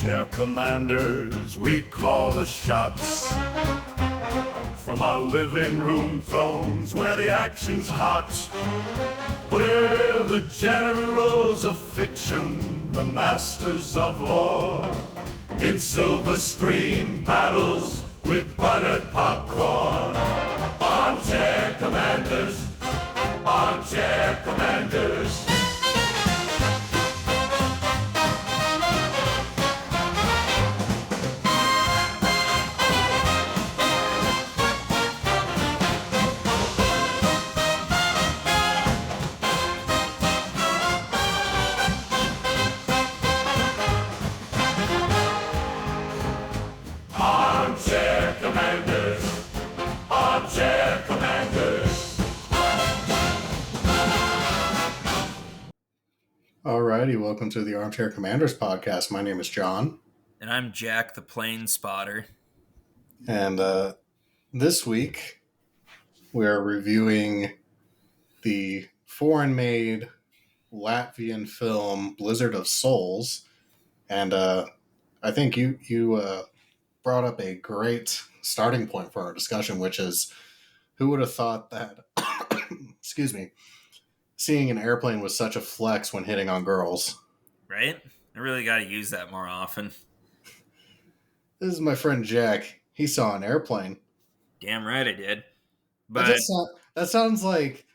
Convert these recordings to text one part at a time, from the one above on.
Armchair commanders, we call the shots. From our living room thrones where the action's hot. We're the generals of fiction, the masters of war. In silver screen battles with buttered popcorn. Armchair commanders, armchair commanders. Armchair commanders, armchair commanders. Alrighty, welcome to the Armchair Commanders podcast. My name is John. And I'm Jack the Plane Spotter. And this week we are reviewing the foreign-made Latvian film Blizzard of Souls. And I think you brought up a great starting point for our discussion, which is who would have thought that, excuse me, seeing an airplane was such a flex when hitting on girls. Right? I really got to use that more often. This is my friend Jack. He saw an airplane. Damn right I did. But that sounds like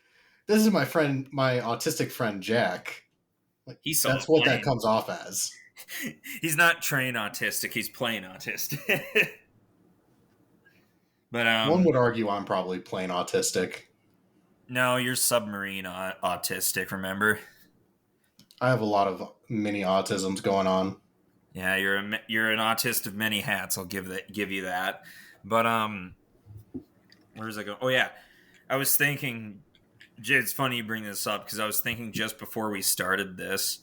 this is my friend, my autistic friend Jack. Like, he saw that's what that comes off as. He's not trained autistic. He's plain autistic. But one would argue I'm probably plain autistic. No, you're submarine autistic. Remember? I have a lot of mini autisms going on. Yeah, you're an autist of many hats. I'll give you that. But where is I going? Oh yeah, I was thinking. It's funny you bring this up because I was thinking just before we started this.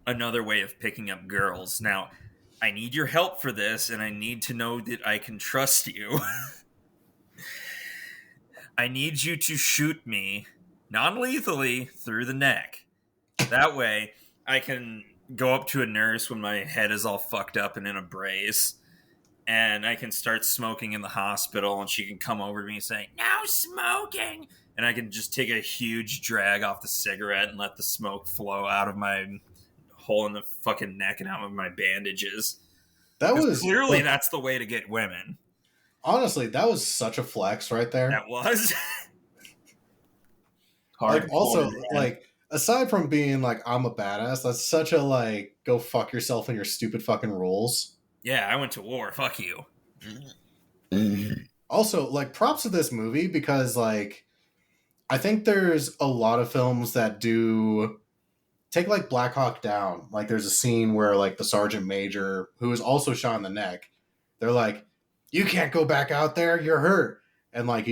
Another way of picking up girls. Now, I need your help for this, and I need to know that I can trust you. I need you to shoot me non-lethally through the neck. That way, I can go up to a nurse when my head is all fucked up and in a brace, and I can start smoking in the hospital, and she can come over to me saying, "No smoking!" And I can just take a huge drag off the cigarette and let the smoke flow out of my hole in the fucking neck and out of my bandages. That was clearly that's the way to get women. Honestly, that was such a flex right there. That was hard. Like, also, like, aside from being like I'm a badass, that's such a like go fuck yourself and your stupid fucking rules. Yeah, I went to war. Fuck you. Also, like, props to this movie because like I think there's a lot of films that do. Take, like, Black Hawk Down. Like, there's a scene where, like, the sergeant major, who is also shot in the neck, they're like, you can't go back out there, you're hurt. And, like,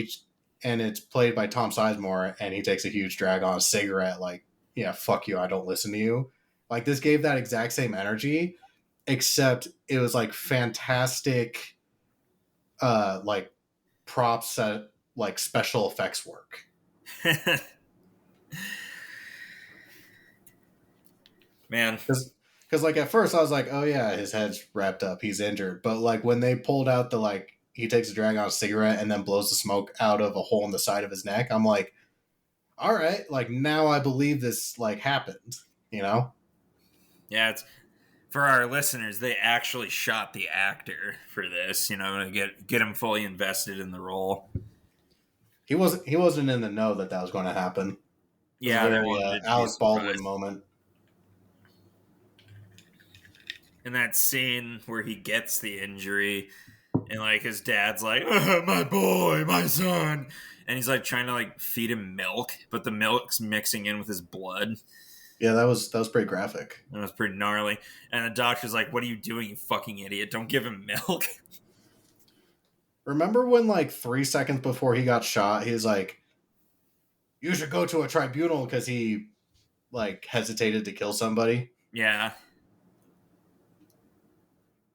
and it's played by Tom Sizemore, and he takes a huge drag on a cigarette, like, yeah, fuck you, I don't listen to you. Like, this gave that exact same energy, except it was, like, fantastic, like, props at, like, special effects work. Man. Because, like, at first I was like, oh, yeah, his head's wrapped up. He's injured. But, like, when they pulled out the, like, he takes a drag on a cigarette and then blows the smoke out of a hole in the side of his neck, I'm like, all right, like, now I believe this, like, happened, you know? Yeah, it's for our listeners, they actually shot the actor for this, you know, to get him fully invested in the role. He wasn't in the know that was going to happen. Yeah, very Alec Baldwin moment. In that scene where he gets the injury and like his dad's like, my boy, my son, and he's like trying to like feed him milk, but the milk's mixing in with his blood. Yeah, that was pretty graphic. That was pretty gnarly. And the doctor's like, what are you doing, you fucking idiot? Don't give him milk. Remember when like 3 seconds before he got shot, he's like, you should go to a tribunal because he like hesitated to kill somebody? Yeah.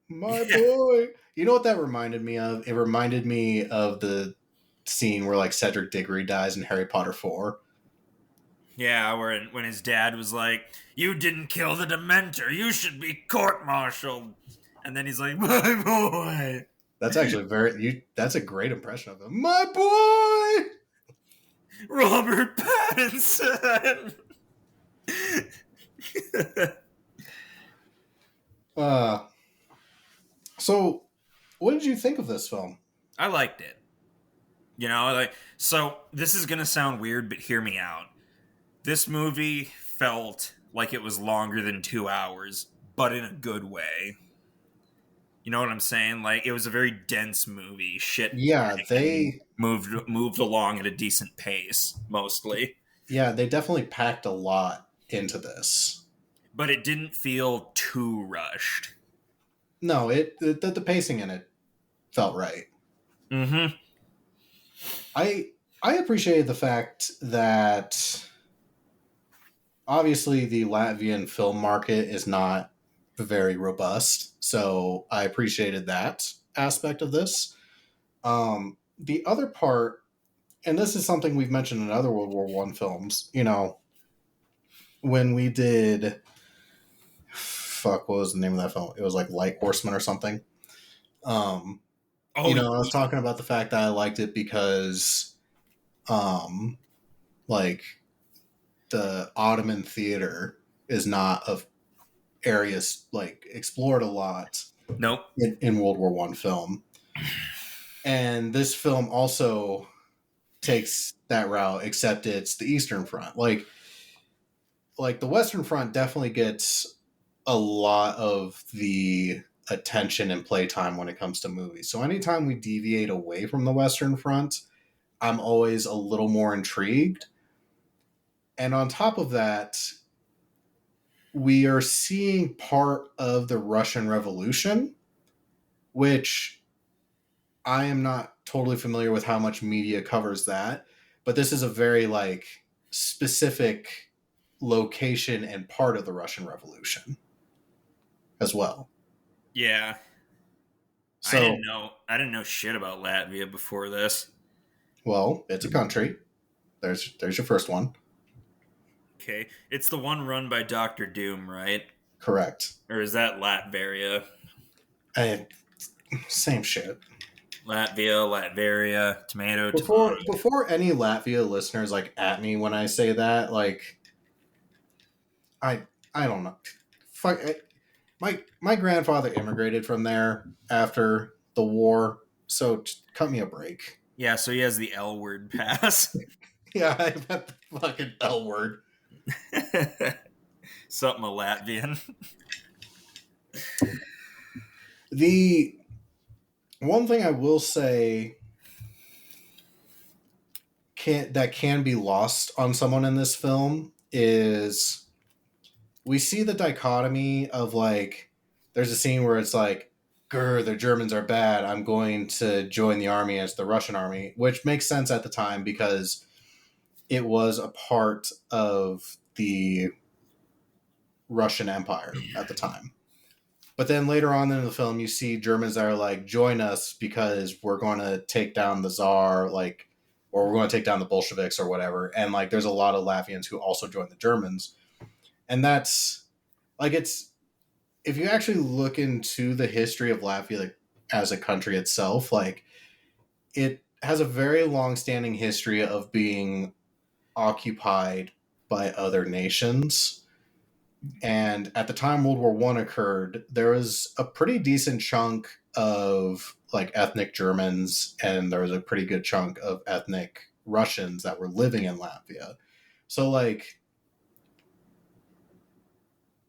My boy. You know what that reminded me of? It reminded me of the scene where like Cedric Diggory dies in Harry Potter 4. Yeah, when his dad was like, "You didn't kill the Dementor. You should be court-martialed." And then he's like, "My boy." That's actually that's a great impression of him. My boy! Robert Pattinson. Uh, so, what did you think of this film? I liked it. You know, like, so this is gonna sound weird, but hear me out. This movie felt like it was longer than 2 hours, but in a good way. You know what I'm saying? Like, it was a very dense movie. Shit Yeah, moved along at a decent pace, mostly. they definitely packed a lot into this. But it didn't feel too rushed. No, the pacing in it felt right. Mm-hmm. I appreciated the fact that obviously the Latvian film market is not very robust, so I appreciated that aspect of this. The other part, and this is something we've mentioned in other World War One films, you know, when we did, fuck, what was the name of that film? It was like Light Horseman or something. Oh, I was talking about the fact that I liked it because, like, the Ottoman theater is not of areas like explored a lot nope. in World War One film, and this film also takes that route, except it's the Eastern Front. Like the Western Front definitely gets a lot of the attention and playtime when it comes to movies. So anytime we deviate away from the Western Front, I'm always a little more intrigued. And on top of that, we are seeing part of the Russian Revolution, which I am not totally familiar with how much media covers that, but this is a very like specific location and part of the Russian Revolution as well. Yeah. So, I didn't know shit about Latvia before this. well, it's a country. There's your first one. Okay. It's the one run by Doctor Doom, right? Correct. Or is that Latveria? Same shit. Latveria, tomato. Before any Latvia listeners like at me when I say that, like I don't know. Fuck, my grandfather immigrated from there after the war, so cut me a break. Yeah, so he has the L word pass. Yeah, I bet the fucking L word. Something a Latvian. The one thing I will say can be lost on someone in this film is we see the dichotomy of like there's a scene where it's like, grr, the Germans are bad, I'm going to join the army as the Russian army, which makes sense at the time because it was a part of the Russian Empire at the time. But then later on in the film, you see Germans that are like, join us because we're going to take down the Tsar, like, or we're going to take down the Bolsheviks or whatever. And like, there's a lot of Latvians who also join the Germans. And that's like, it's, if you actually look into the history of Latvia like, as a country itself, like, it has a very long standing history of being occupied by other nations. And at the time World War One occurred, there was a pretty decent chunk of like ethnic Germans, and there was a pretty good chunk of ethnic Russians that were living in Latvia. So like,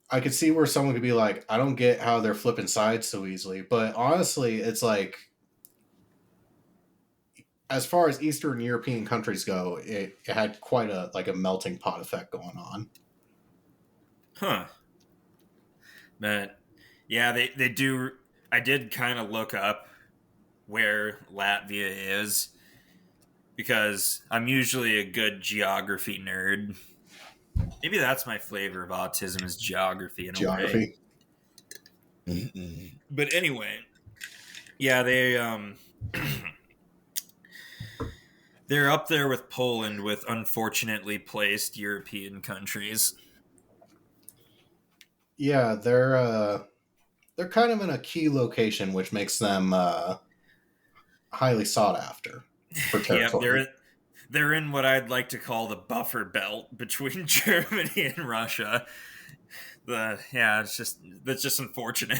I could see where someone could be like, I don't get how they're flipping sides so easily. But honestly, it's like, as far as Eastern European countries go, it had quite a like a melting pot effect going on. Huh. But yeah, they do. I did kind of look up where Latvia is because I'm usually a good geography nerd. Maybe that's my flavor of autism is geography in a Geography. way. But anyway, yeah, they They're up there with Poland with unfortunately placed European countries. Yeah, they're kind of in a key location, which makes them highly sought after for Yep, territory. they're in what I'd like to call the buffer belt between Germany and Russia. That's just unfortunate.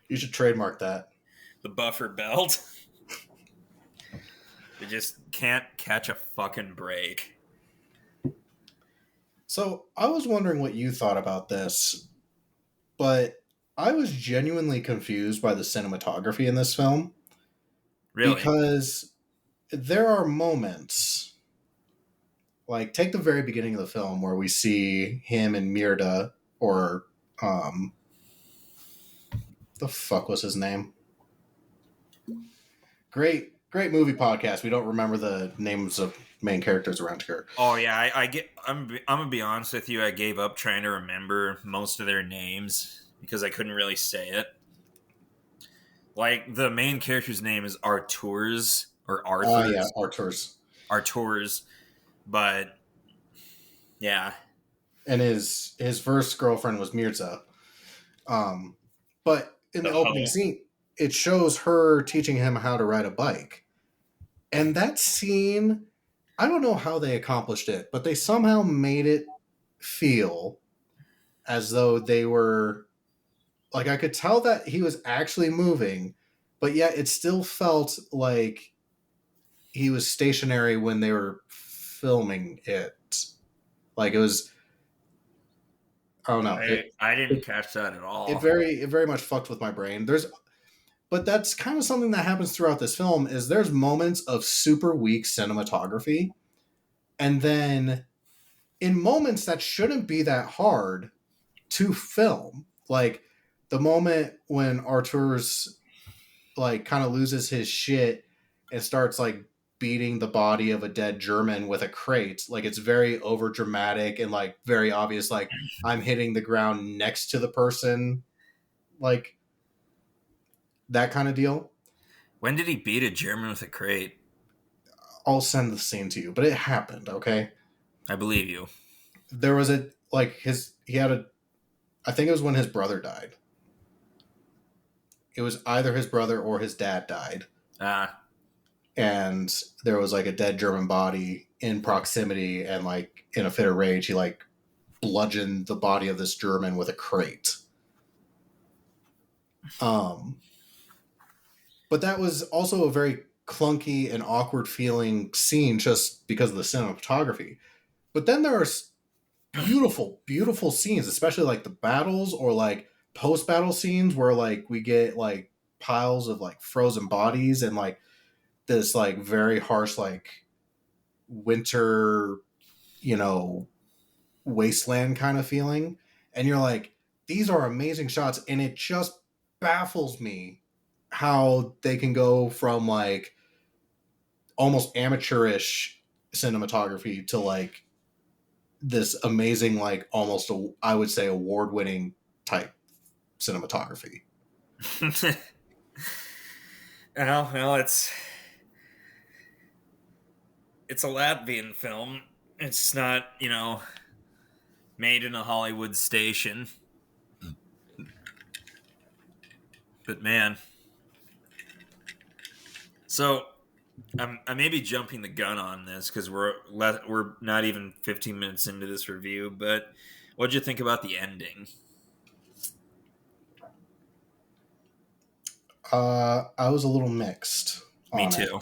You should trademark that. The buffer belt. They just can't catch a fucking break. So I was wondering what you thought about this, but I was genuinely confused by the cinematography in this film Really? because there are moments, like take the very beginning of the film where we see him and Mirda, or um, the fuck was his name? Great movie podcast. We don't remember the names of main characters around here. Oh yeah, I get. I'm gonna be honest with you. I gave up trying to remember most of their names because I couldn't really say it. Like the main character's name is Arturs or Yeah, Arthurs, Artur's. Arturs, but yeah, And his first girlfriend was Mirza. But in the the opening hoe. scene, it shows her teaching him how to ride a bike. And that scene, I don't know how they accomplished it, but they somehow made it feel as though they were like I could tell that he was actually moving, but yet it still felt like he was stationary when they were filming it. Like it was, I don't know. I didn't catch that at It all. very much fucked with my brain. But that's kind of something that happens throughout this film is there's moments of super weak cinematography, and then in moments that shouldn't be that hard to film, like the moment when Artur's like kind of loses his shit and starts like beating the body of a dead German with a crate. Like it's very over dramatic and like very obvious. Like I'm hitting the ground next to the person, like that kind of deal. When did he beat a German with a crate? I'll send the scene to you, but it happened. Okay, I believe you. there was a like his he had a. I think it was when his brother died. It was either his brother or his dad died, Ah, and there was like a dead German body in proximity, and like in a fit of rage, he like bludgeoned the body of this German with a crate. Um, but that was also a very clunky and awkward feeling scene just because of the cinematography. But then there are beautiful scenes, especially like the battles or like post battle scenes where like we get like piles of like frozen bodies and like this like very harsh like winter, you know, wasteland kind of feeling. And you're like, these are amazing shots. And it just baffles me how they can go from like almost amateurish cinematography to like this amazing, like almost, I would say, award winning type cinematography. well, it's a Latvian film. It's not, made in a Hollywood station. But man, so I may be jumping the gun on this because we're not even 15 minutes into this review. But what'd you think about the ending? I was a little mixed Me on it. too.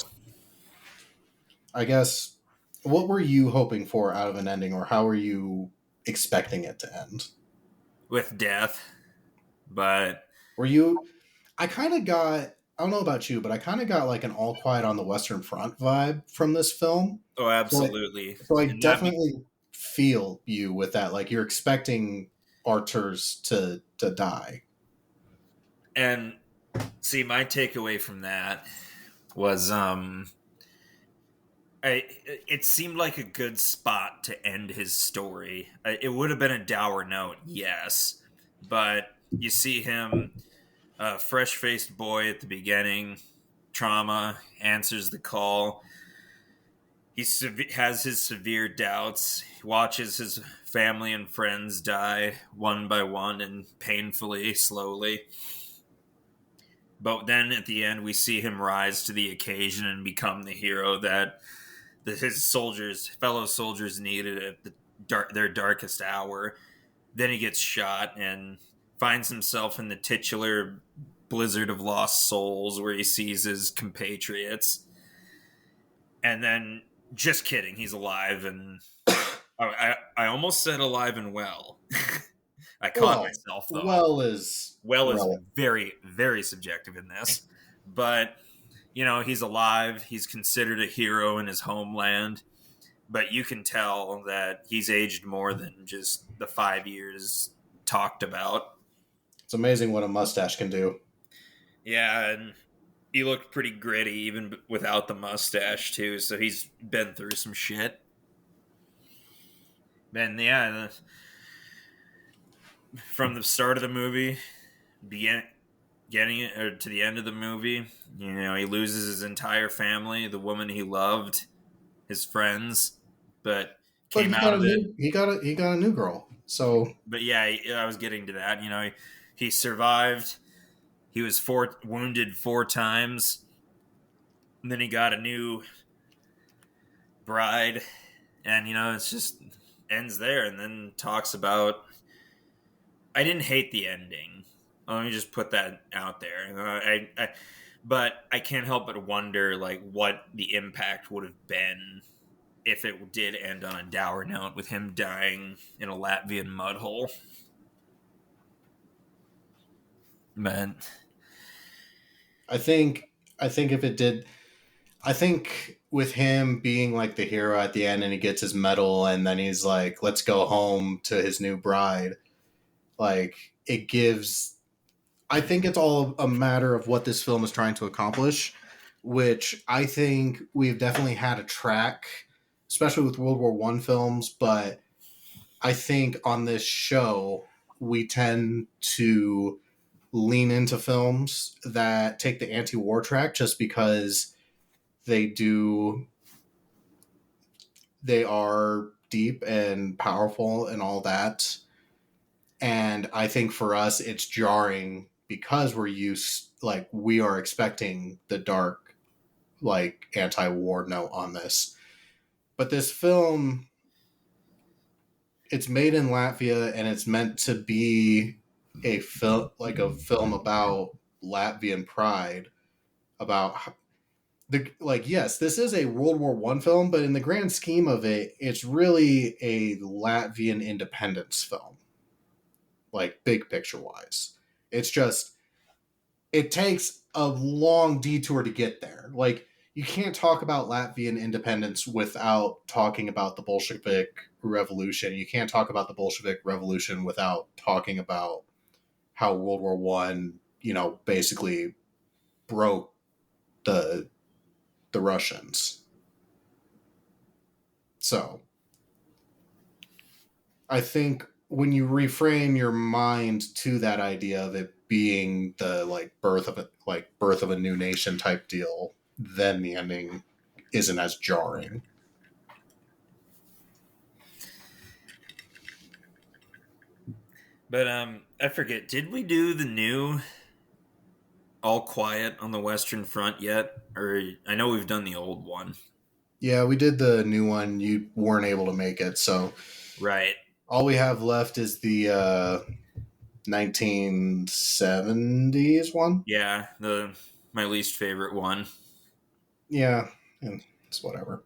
I guess, what were you hoping for out of an ending, or how were you expecting it to end? With death, but Were you? I kind of got. I don't know about you, but I kind of got like an All Quiet on the Western Front vibe from this film. oh, So, absolutely, so I and not be definitely feel you with that. Like you're expecting Arturs to die. and see my takeaway from that was it seemed like a good spot to end his story. It would have been a dour note, yes, but you see him, a fresh-faced boy at the beginning, trauma, answers the call, has his severe doubts. He watches his family and friends die one by one and painfully, slowly. But then at the end, we see him rise to the occasion and become the hero that his fellow soldiers needed at their darkest hour. Then he gets shot and finds himself in the titular blizzard of lost souls where he sees his compatriots. And then, just kidding, he's alive, and I almost said alive and well. I caught myself, though. Well is very, very subjective in this. But, he's alive. He's considered a hero in his homeland. But you can tell that he's aged more than just the 5 years talked about. It's amazing what a mustache can do. Yeah, and he looked pretty gritty even without the mustache, too. So he's been through some shit. And yeah, from the start of the movie, getting it to the end of the movie, he loses his entire family, the woman he loved, his friends, but came out of it. He got a new girl. So, but yeah, I was getting to that. He survived. He was wounded 4 times, and then he got a new bride, and it's just ends there, and then talks about. I didn't hate the ending. Let me just put that out there. But I can't help but wonder, what the impact would have been if it did end on a dour note with him dying in a Latvian mud hole. But I think if it did, I think with him being like the hero at the end and he gets his medal and then he's like, let's go home to his new bride. It gives, I think it's all a matter of what this film is trying to accomplish, which I think we've definitely had a track, especially with World War I films, but I think on this show, we tend to lean into films that take the anti-war track just because they are deep and powerful and all that. And I think for us, it's jarring because we are expecting the dark, anti-war note on this. But this film, it's made in Latvia and it's meant to be a film about Latvian pride, about yes, this is a World War I film, but in the grand scheme of it, it's really a Latvian independence film. Big picture wise. It's just, it takes a long detour to get there. You can't talk about Latvian independence without talking about the Bolshevik Revolution. You can't talk about the Bolshevik Revolution without talking about how World War I, basically broke the Russians. So, I think when you reframe your mind to that idea of it being the birth of a new nation type deal, then the ending isn't as jarring. But I forget, did we do the new All Quiet on the Western Front yet? Or I know we've done the old one. Yeah, we did the new one. You weren't able to make it, so right. All we have left is the 1970s one. Yeah, my least favorite one. Yeah, and it's whatever.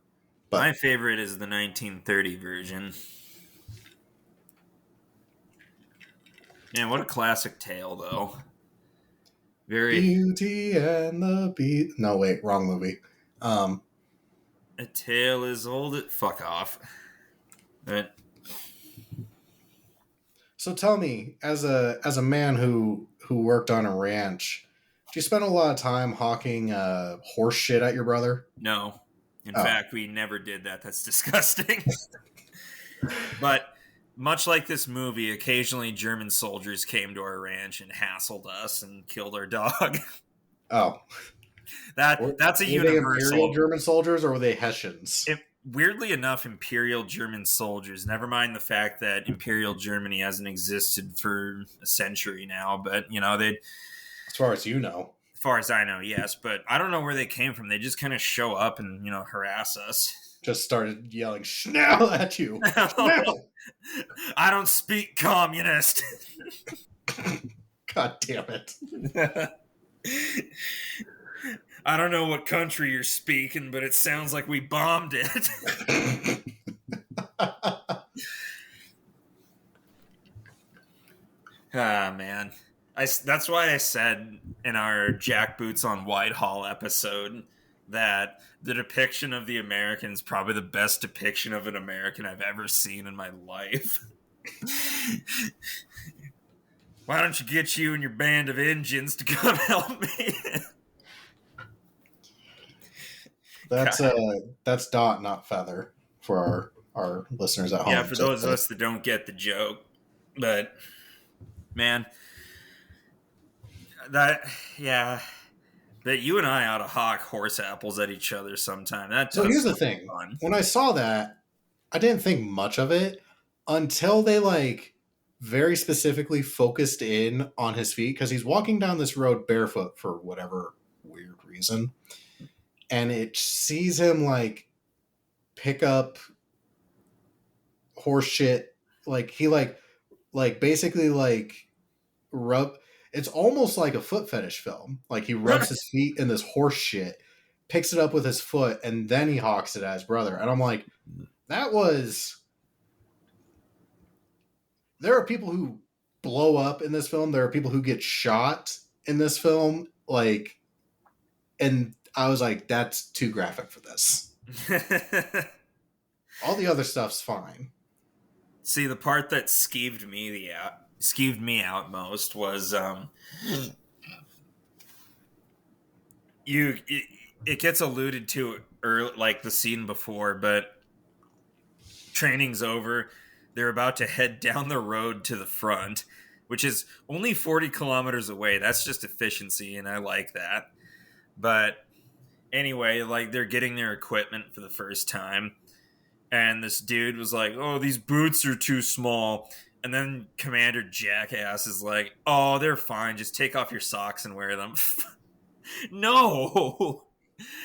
But my favorite is the 1930 version. Man, what a classic tale, though. Very Beauty and the Beast. No, wait, wrong movie. A tale as old. Fuck off. But so tell me, as a man who worked on a ranch, do you spend a lot of time hawking horse shit at your brother? No. In fact, we never did that. That's disgusting. But much like this movie, occasionally German soldiers came to our ranch and hassled us and killed our dog. Oh. That's a were universal. Were they Imperial German soldiers or were they Hessians? weirdly enough, Imperial German soldiers, never mind the fact that Imperial Germany hasn't existed for a century now, but, they, As far as you know. as far as I know, yes, but I don't know where they came from. They just kind of show up and, harass us. Just started yelling "Schnell" at you. Schnell! I don't speak communist. God damn it. I don't know what country you're speaking, but it sounds like we bombed it. Ah, man. That's why I said in our Jack Boots on Whitehall episode that the depiction of the American is probably the best depiction of an American I've ever seen in my life. Why don't you get you and your band of Injuns to come help me? That's dot, not feather, for our listeners at home. Yeah, for those of us that don't get the joke. But, man, that you and I ought to hawk horse apples at each other sometime. So here's the thing. Fun. When I saw that, I didn't think much of it until they, very specifically focused in on his feet, because he's walking down this road barefoot for whatever weird reason. And it sees him, pick up horse shit. He, basically, rub... It's almost like a foot fetish film. He rubs his feet in this horse shit, picks it up with his foot, and then he hawks it at his brother. And I'm like, that was... There are people who blow up in this film. There are people who get shot in this film. And I was like, that's too graphic for this. All the other stuff's fine. See, the part that skeeved me out most was it gets alluded to early, the scene before, but training's over. They're about to head down the road to the front, which is only 40 kilometers away. That's just efficiency, and I like that. But anyway, they're getting their equipment for the first time, and this dude was like, "Oh, these boots are too small." And then Commander Jackass is like, "Oh, they're fine. Just take off your socks and wear them." No!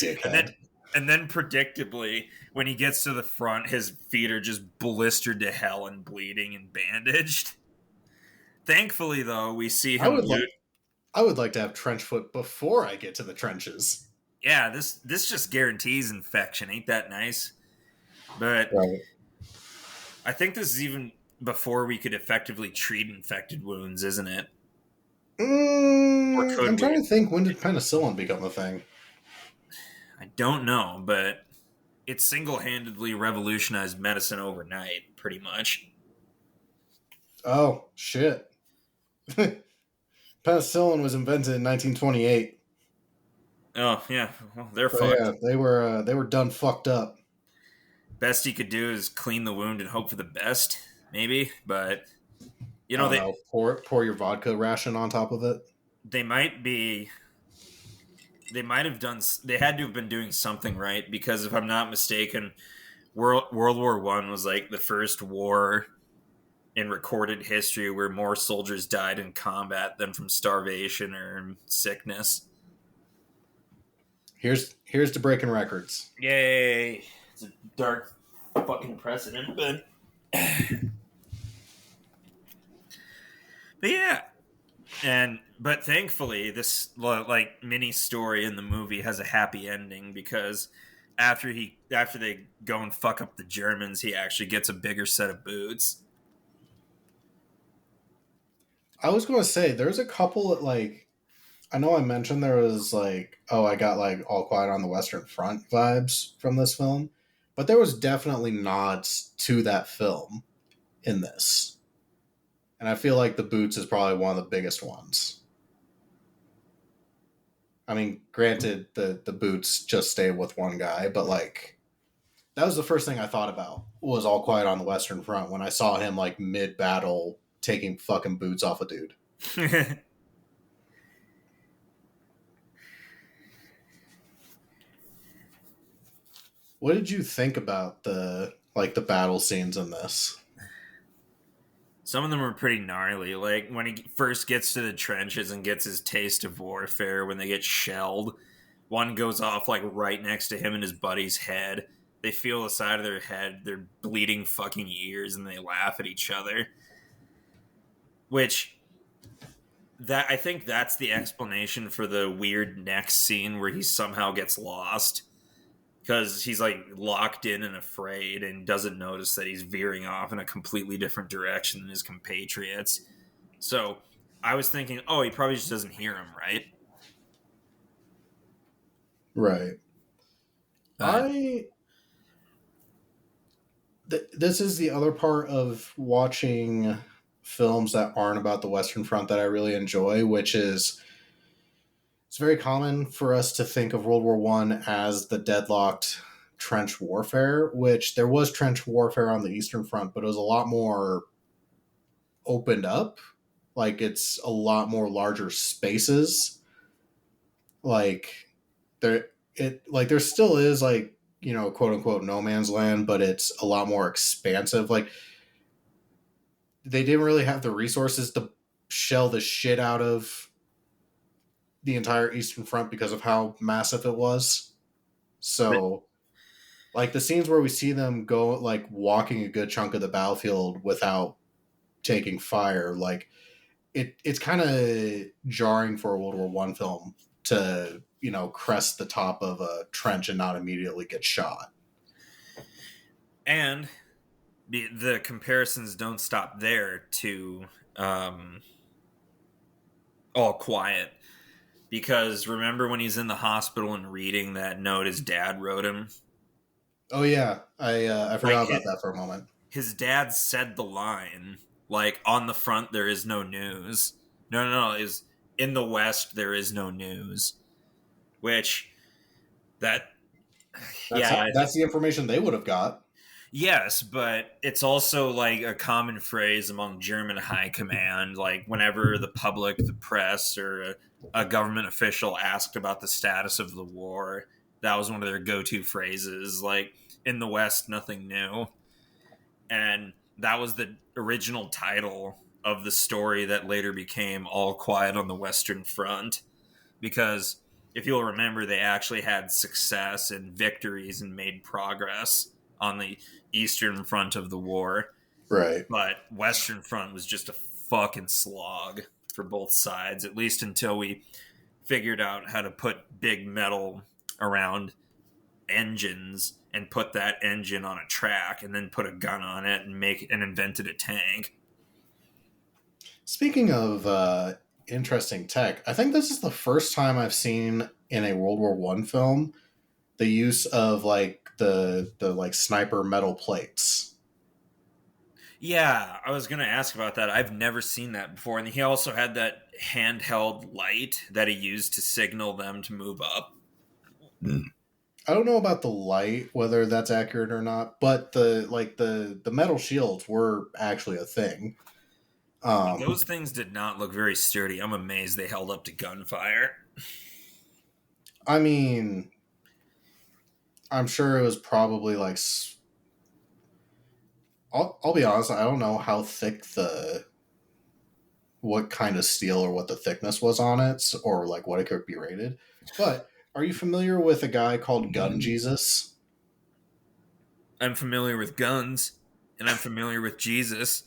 Dickhead. And then predictably, when he gets to the front, his feet are just blistered to hell and bleeding and bandaged. Thankfully, though, we see him... I would like to have trench foot before I get to the trenches. Yeah, this just guarantees infection. Ain't that nice? But right. I think this is even before we could effectively treat infected wounds, isn't it? I'm trying to think, when did penicillin become a thing? I don't know, but it single-handedly revolutionized medicine overnight, pretty much. Oh, shit. Penicillin was invented in 1928. Oh, yeah. Well, they're fucked. Yeah, they were done fucked up. Best he could do is clean the wound and hope for the best, maybe, but pour your vodka ration on top of it. They had to have been doing something right, because if I'm not mistaken, World War I was the first war in recorded history where more soldiers died in combat than from starvation or sickness. Here's to breaking records. Yay! It's a dark fucking precedent, but yeah. But thankfully, this mini story in the movie has a happy ending, because after they go and fuck up the Germans, he actually gets a bigger set of boots. I was going to say, there's a couple that, I know I mentioned there was, I got, All Quiet on the Western Front vibes from this film, but there was definitely nods to that film in this. And I feel like the boots is probably one of the biggest ones. I mean, granted, the boots just stay with one guy, but, that was the first thing I thought about, was All Quiet on the Western Front, when I saw him, mid-battle taking fucking boots off a dude. What did you think about the battle scenes in this? Some of them are pretty gnarly. Like when he first gets to the trenches and gets his taste of warfare when they get shelled. One goes off like right next to him and his buddy's head. They feel the side of their head, their bleeding fucking ears, and they laugh at each other. Which that I think that's the explanation for the weird next scene where he somehow gets lost. Because he's like locked in and afraid and doesn't notice that he's veering off in a completely different direction than his compatriots. So I was thinking, oh, he probably just doesn't hear him, right? Right. But This is the other part of watching films that aren't about the Western Front that I really enjoy, which is it's very common for us to think of World War One as the deadlocked trench warfare, which there was trench warfare on the Eastern Front, but it was a lot more opened up. Like it's a lot more larger spaces. Like there still is like, you know, quote unquote no man's land, but it's a lot more expansive. Like they didn't really have the resources to shell the shit out of the entire Eastern Front because of how massive it was. So, like the scenes where we see them go, like walking a good chunk of the battlefield without taking fire, like it's kind of jarring for a World War One film to, you know, crest the top of a trench and not immediately get shot. and the comparisons don't stop there to All Quiet. Because remember when he's in the hospital and reading that note his dad wrote him? Oh yeah, I Like forgot about that for a moment. his dad said the line, like, on the front there is no news. No, is in the West there is no news. Which that yeah, That's the information they would have got. yes, but it's also like a common phrase among German high command. Like whenever the public, the press, or a government official asked about the status of the war, that was one of their go-to phrases. Like in the West, nothing new, and that was the original title of the story that later became All Quiet on the Western Front. Because if you'll remember, they actually had success and victories and made progress on the Eastern Front of the war. Right. But Western Front was just a fucking slog for both sides, at least until we figured out how to put big metal around engines and put that engine on a track and then put a gun on it and invented a tank. Speaking of interesting tech, I think this is the first time I've seen in a World War One film the use of like the like sniper metal plates. Yeah, I was going to ask about that. I've never seen that before. And he also had that handheld light that he used to signal them to move up. I don't know about the light, whether that's accurate or not, but the metal shields were actually a thing. Those things did not look very sturdy. I'm amazed they held up to gunfire. I mean, I'm sure it was probably like. I'll be honest. I don't know how thick what kind of steel or what the thickness was on it, or like what it could be rated. But are you familiar with a guy called Gun Jesus? I'm familiar with guns, and I'm familiar with Jesus.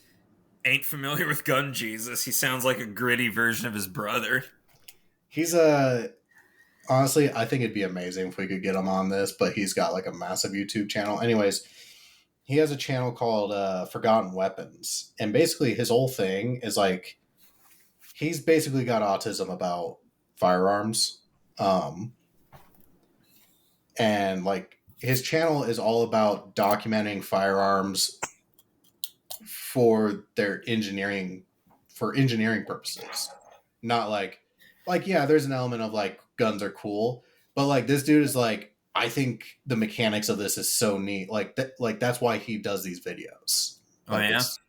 Ain't familiar with Gun Jesus. He sounds like a gritty version of his brother. He's a honestly, I think it'd be amazing if we could get him on this, but he's got like a massive YouTube channel. Anyways, he has a channel called Forgotten Weapons, and basically his whole thing is like he's basically got autism about firearms, and like his channel is all about documenting firearms for their engineering purposes, not like yeah, there's an element of like guns are cool, but like this dude is like, I think the mechanics of this is so neat. Like like that's why he does these videos. Oh, Like yeah? it's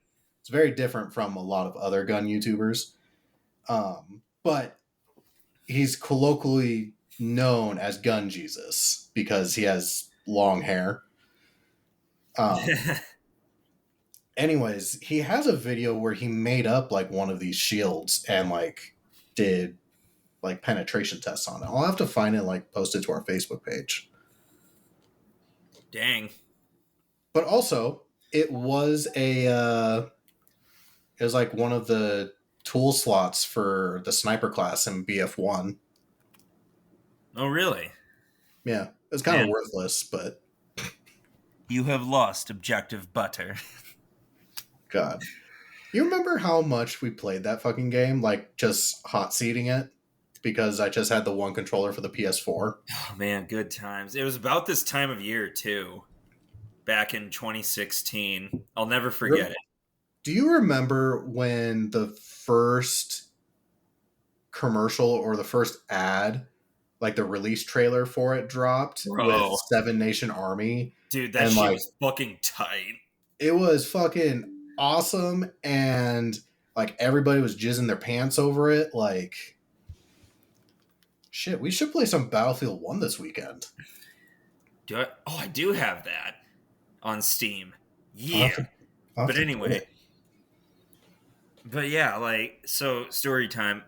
very different from a lot of other gun YouTubers. But he's colloquially known as Gun Jesus because he has long hair. Anyways, he has a video where he made up like one of these shields and like did like penetration tests on it. I'll have to find it, like post it to our Facebook page. Dang. But also, it was like one of the tool slots for the sniper class in BF1. Oh, really? Yeah, it was kind of Man. worthless, but You have lost objective butter. God. You remember how much we played that fucking game? Like, just hot seating it? Because I just had the one controller for the PS4. Oh, man, good times. It was about this time of year, too. Back in 2016. I'll never forget it. Do you remember when the first commercial or the first ad, like the release trailer for it, dropped Bro. with Seven Nation Army? Dude, that And, shit like, was fucking tight. It was fucking awesome, and like everybody was jizzing their pants over it. Like, shit, we should play some Battlefield 1 this weekend. Do I? Oh, I do have that on Steam. I'll Yeah. have to But play anyway. it. But yeah, like, so story time.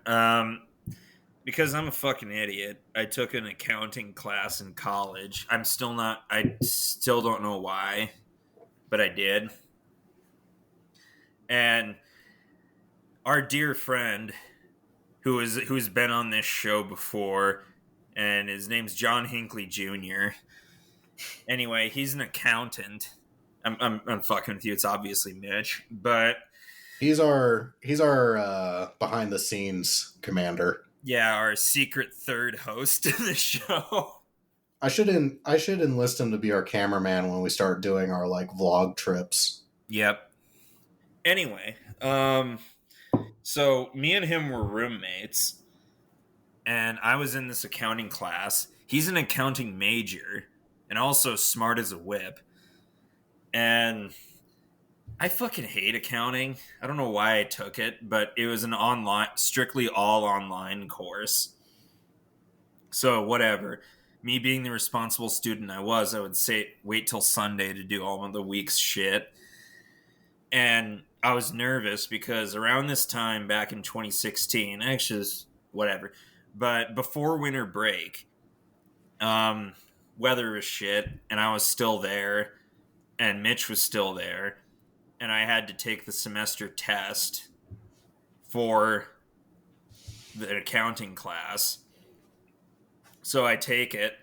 Because I'm a fucking idiot, I took an accounting class in college. I still don't know why, but I did. And our dear friend, who's been on this show before, and his name's John Hinckley Jr. Anyway, he's an accountant. I'm fucking with you. It's obviously Mitch, but He's our behind the scenes commander. yeah, our secret third host of the show. I should enlist him to be our cameraman when we start doing our like vlog trips. Yep. Anyway, so me and him were roommates, and I was in this accounting class. He's an accounting major, and also smart as a whip. And I fucking hate accounting. I don't know why I took it, but it was an strictly all online course. So whatever. Me being the responsible student I would say wait till Sunday to do all of the week's shit. And I was nervous because around this time back in 2016, actually, whatever, but before winter break, weather was shit, and I was still there, and Mitch was still there, and I had to take the semester test for the accounting class. So I take it.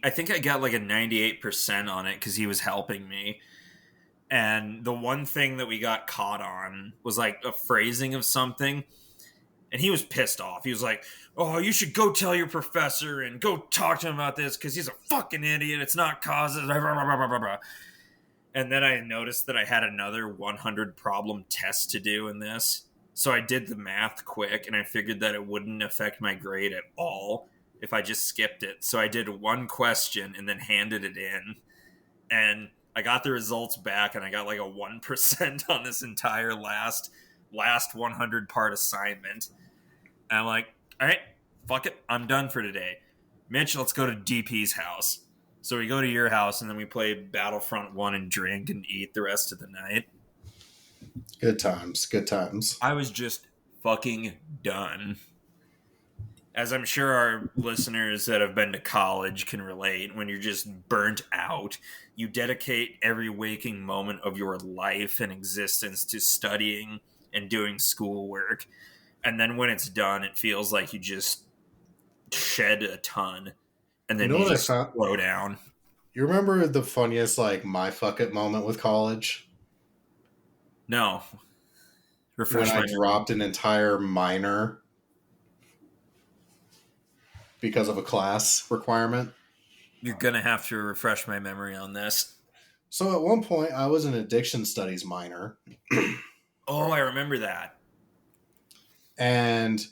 I think I got like a 98% on it because he was helping me. And the one thing that we got caught on was like a phrasing of something. And he was pissed off. He was like, oh, you should go tell your professor and go talk to him about this because he's a fucking idiot. It's not causes. And then I noticed that I had another 100 problem test to do in this. So I did the math quick, and I figured that it wouldn't affect my grade at all if I just skipped it. So I did one question and then handed it in. And I got the results back, and I got like a 1% on this entire last 100 part assignment. And I'm like, all right, fuck it. I'm done for today. Mitch, let's go to DP's house. So we go to your house, and then we play Battlefront 1 and drink and eat the rest of the night. Good times, good times. I was just fucking done. As I'm sure our listeners that have been to college can relate, when you're just burnt out, you dedicate every waking moment of your life and existence to studying and doing schoolwork. And then when it's done, it feels like you just shed a ton. And then you just slow down. You remember the funniest, like, my fuck it moment with college? No. When I dropped an entire minor because of a class requirement. You're going to have to refresh my memory on this. So at one point, I was an addiction studies minor. Oh, I remember that. And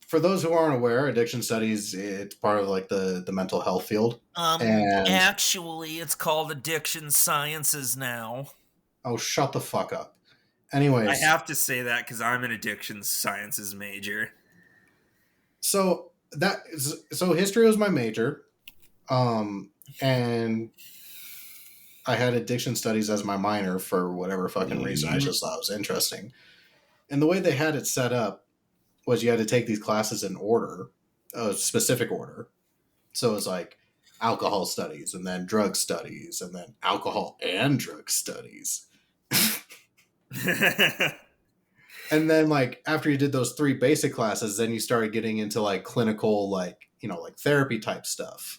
for those who aren't aware, addiction studies, it's part of like the mental health field. Actually, it's called addiction sciences now. Oh, shut the fuck up. Anyways. I have to say that because I'm an addiction sciences major. So history was my major. And I had addiction studies as my minor for whatever fucking reason. I just thought it was interesting. And the way they had it set up was you had to take these classes in order, a specific order. So it was like alcohol studies and then drug studies and then alcohol and drug studies. And then like after you did those 3 basic classes, then you started getting into like clinical, like, like therapy type stuff.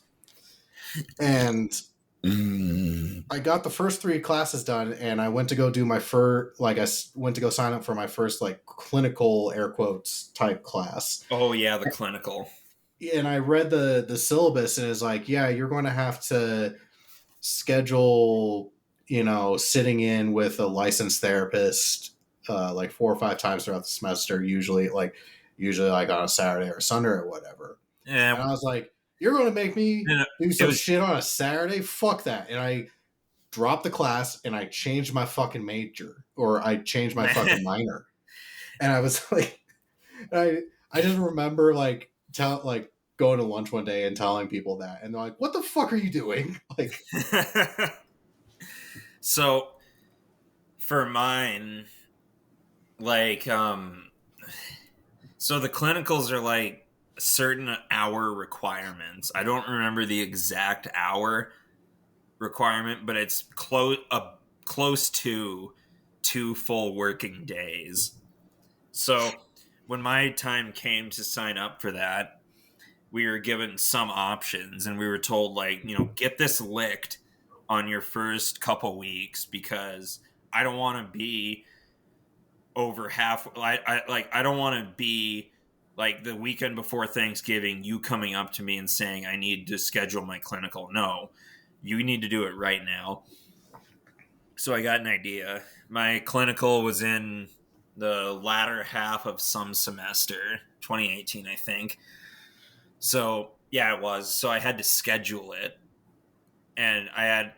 And I got the first 3 classes done, and I went to go do my first, like, I went to go sign up for my first, like, clinical, air quotes, type class. Oh, yeah, the clinical. And I read the syllabus, and it's like, yeah, you're going to have to schedule, sitting in with a licensed therapist, like 4 or 5 times throughout the semester, usually like on a Saturday or Sunday or whatever. Yeah. And I was like, you're going to make me do some shit on a Saturday? Fuck that. And I dropped the class and I changed my fucking major, or I changed my fucking minor. And I was like, I just remember like going to lunch one day and telling people that, and they're like, what the fuck are you doing? Like, so for mine, like, so the clinicals are like certain hour requirements. I don't remember the exact hour requirement, but it's close to 2 full working days. So when my time came to sign up for that, we were given some options, and we were told, like, get this licked on your first couple weeks, because I don't want to be over half. I don't want to be like the weekend before Thanksgiving, you coming up to me and saying I need to schedule my clinical. No, you need to do it right now. So I got an idea. My clinical was in the latter half of some semester, 2018, I think. So yeah, it was. So I had to schedule it, and I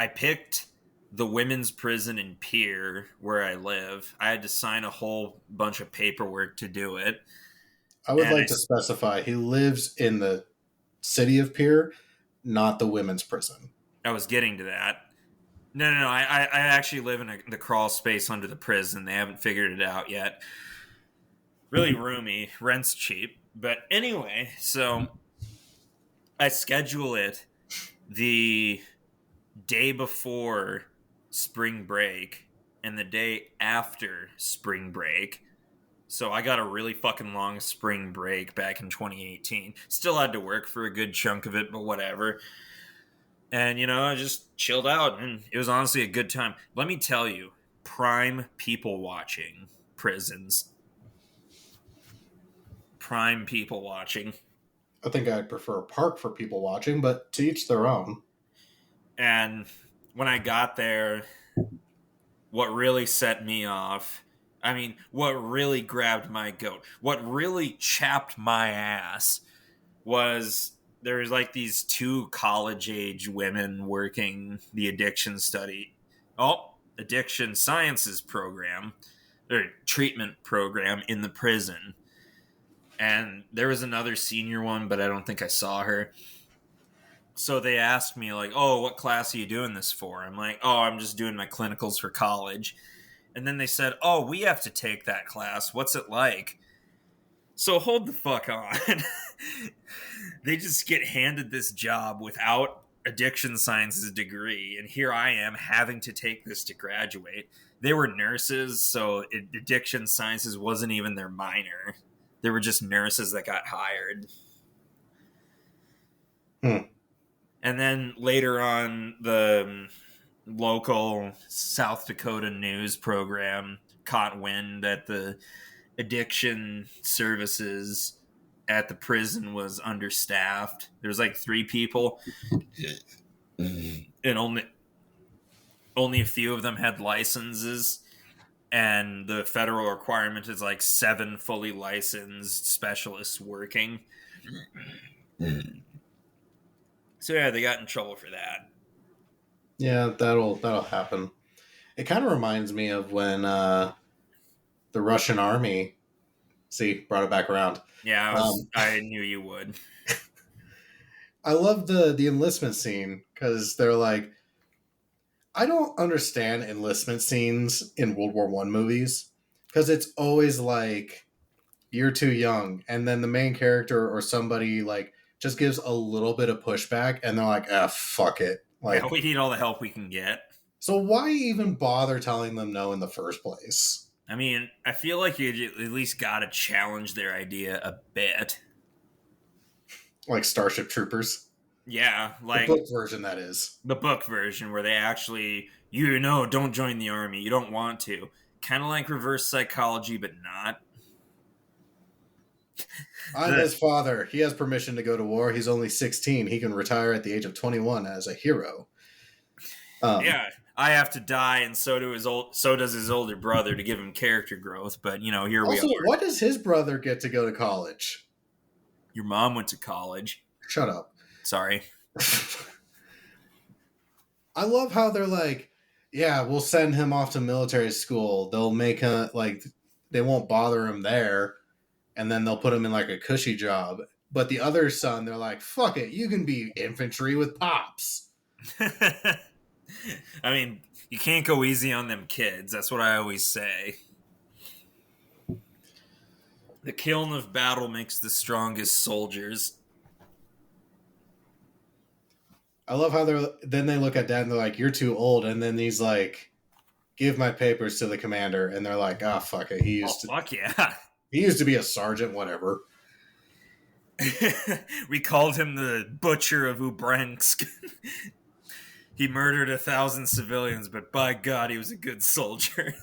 picked the women's prison in Pierre, where I live. I had to sign a whole bunch of paperwork to do it. I would like to specify he lives in the city of Pierre, not the women's prison. I was getting to that. No. I actually live in the crawl space under the prison. They haven't figured it out yet. Really roomy. Rent's cheap. But anyway, so I schedule it the day before spring break and the day after spring break. So I got a really fucking long spring break back in 2018. Still had to work for a good chunk of it, but whatever. And, I just chilled out, and it was honestly a good time. Let me tell you, prime people watching prisons. Prime people watching. I think I'd prefer a park for people watching, but to each their own. And when I got there, what really set me off, what really grabbed my goat, what really chapped my ass was there was like these 2 college-age women working the addiction sciences program, or treatment program in the prison. And there was another senior one, but I don't think I saw her. So they asked me, like, oh, what class are you doing this for? I'm like, oh, I'm just doing my clinicals for college. And then they said, oh, we have to take that class. What's it like? So hold the fuck on. They just get handed this job without addiction sciences degree, and here I am having to take this to graduate. They were nurses, so addiction sciences wasn't even their minor. They were just nurses that got hired. And then later on, the local South Dakota news program caught wind that the addiction services at the prison was understaffed. There was like 3 people, and only a few of them had licenses. And the federal requirement is like 7 fully licensed specialists working. So yeah, they got in trouble for that. Yeah, that'll happen. It kind of reminds me of when the Russian army. See, brought it back around. Yeah, I knew you would. I love the enlistment scene because they're like, I don't understand enlistment scenes in World War One movies because it's always like you're too young, and then the main character or somebody like just gives a little bit of pushback, and they're like, ah, fuck it. Yeah, Like, we need all the help we can get. so why even bother telling them no in the first place? I mean, I feel like you at least got to challenge their idea a bit. Like Starship Troopers, Yeah, the like book version, that is. the book version where they actually, don't join the army. You don't want to. Kind of like reverse psychology, but not. I'm his father. He has permission to go to war. He's only 16. He can retire at the age of 21 as a hero. Yeah, I have to die, and so does his older brother to give him character growth. But here Also, we are. why does his brother get to go to college? Your mom went to college. Shut up. Sorry. I love how they're like, yeah, we'll send him off to military school. They'll make him like, they won't bother him there, and then they'll put him in like a cushy job. But the other son, they're like, fuck it, you can be infantry with pops. I mean, you can't go easy on them kids. That's what I always say. The kiln of battle makes the strongest soldiers. I love how then they look at dad and they're like, you're too old. And then he's like, give my papers to the commander. And they're like, ah, fuck it. Fuck yeah. He used to be a sergeant, whatever. We called him the Butcher of Ubransk. He murdered 1,000 civilians, but by God, he was a good soldier.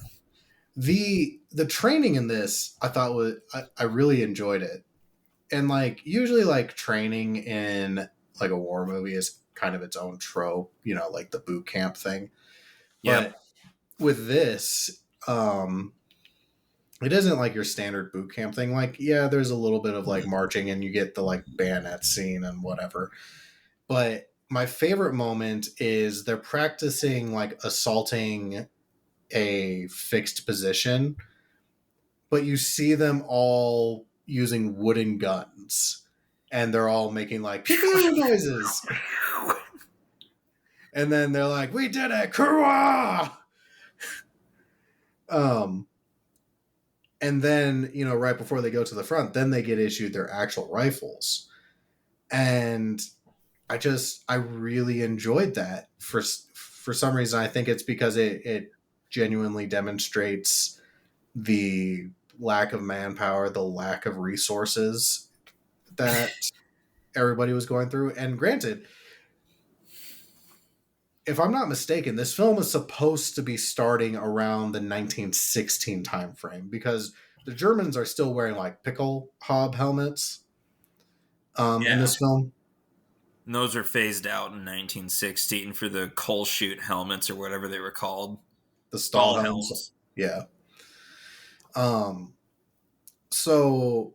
The training in this, I thought I really enjoyed it. And like usually like training in like a war movie is kind of its own trope, like the boot camp thing. Yep. But with this, it isn't like your standard boot camp thing. Like, yeah, there's a little bit of like marching and you get the like bayonet scene and whatever. But my favorite moment is they're practicing like assaulting a fixed position, but you see them all using wooden guns and they're all making like pew pew noises. And then they're like, we did it, Kurwa! And then, right before they go to the front, then they get issued their actual rifles. And I really enjoyed that for some reason. I think it's because it genuinely demonstrates the lack of manpower, the lack of resources that everybody was going through. And granted, if I'm not mistaken, this film is supposed to be starting around the 1916 time frame because the Germans are still wearing like pickle hob helmets in this film. And those are phased out in 1916 for the coal chute helmets or whatever they were called. The stall helmets. Yeah. So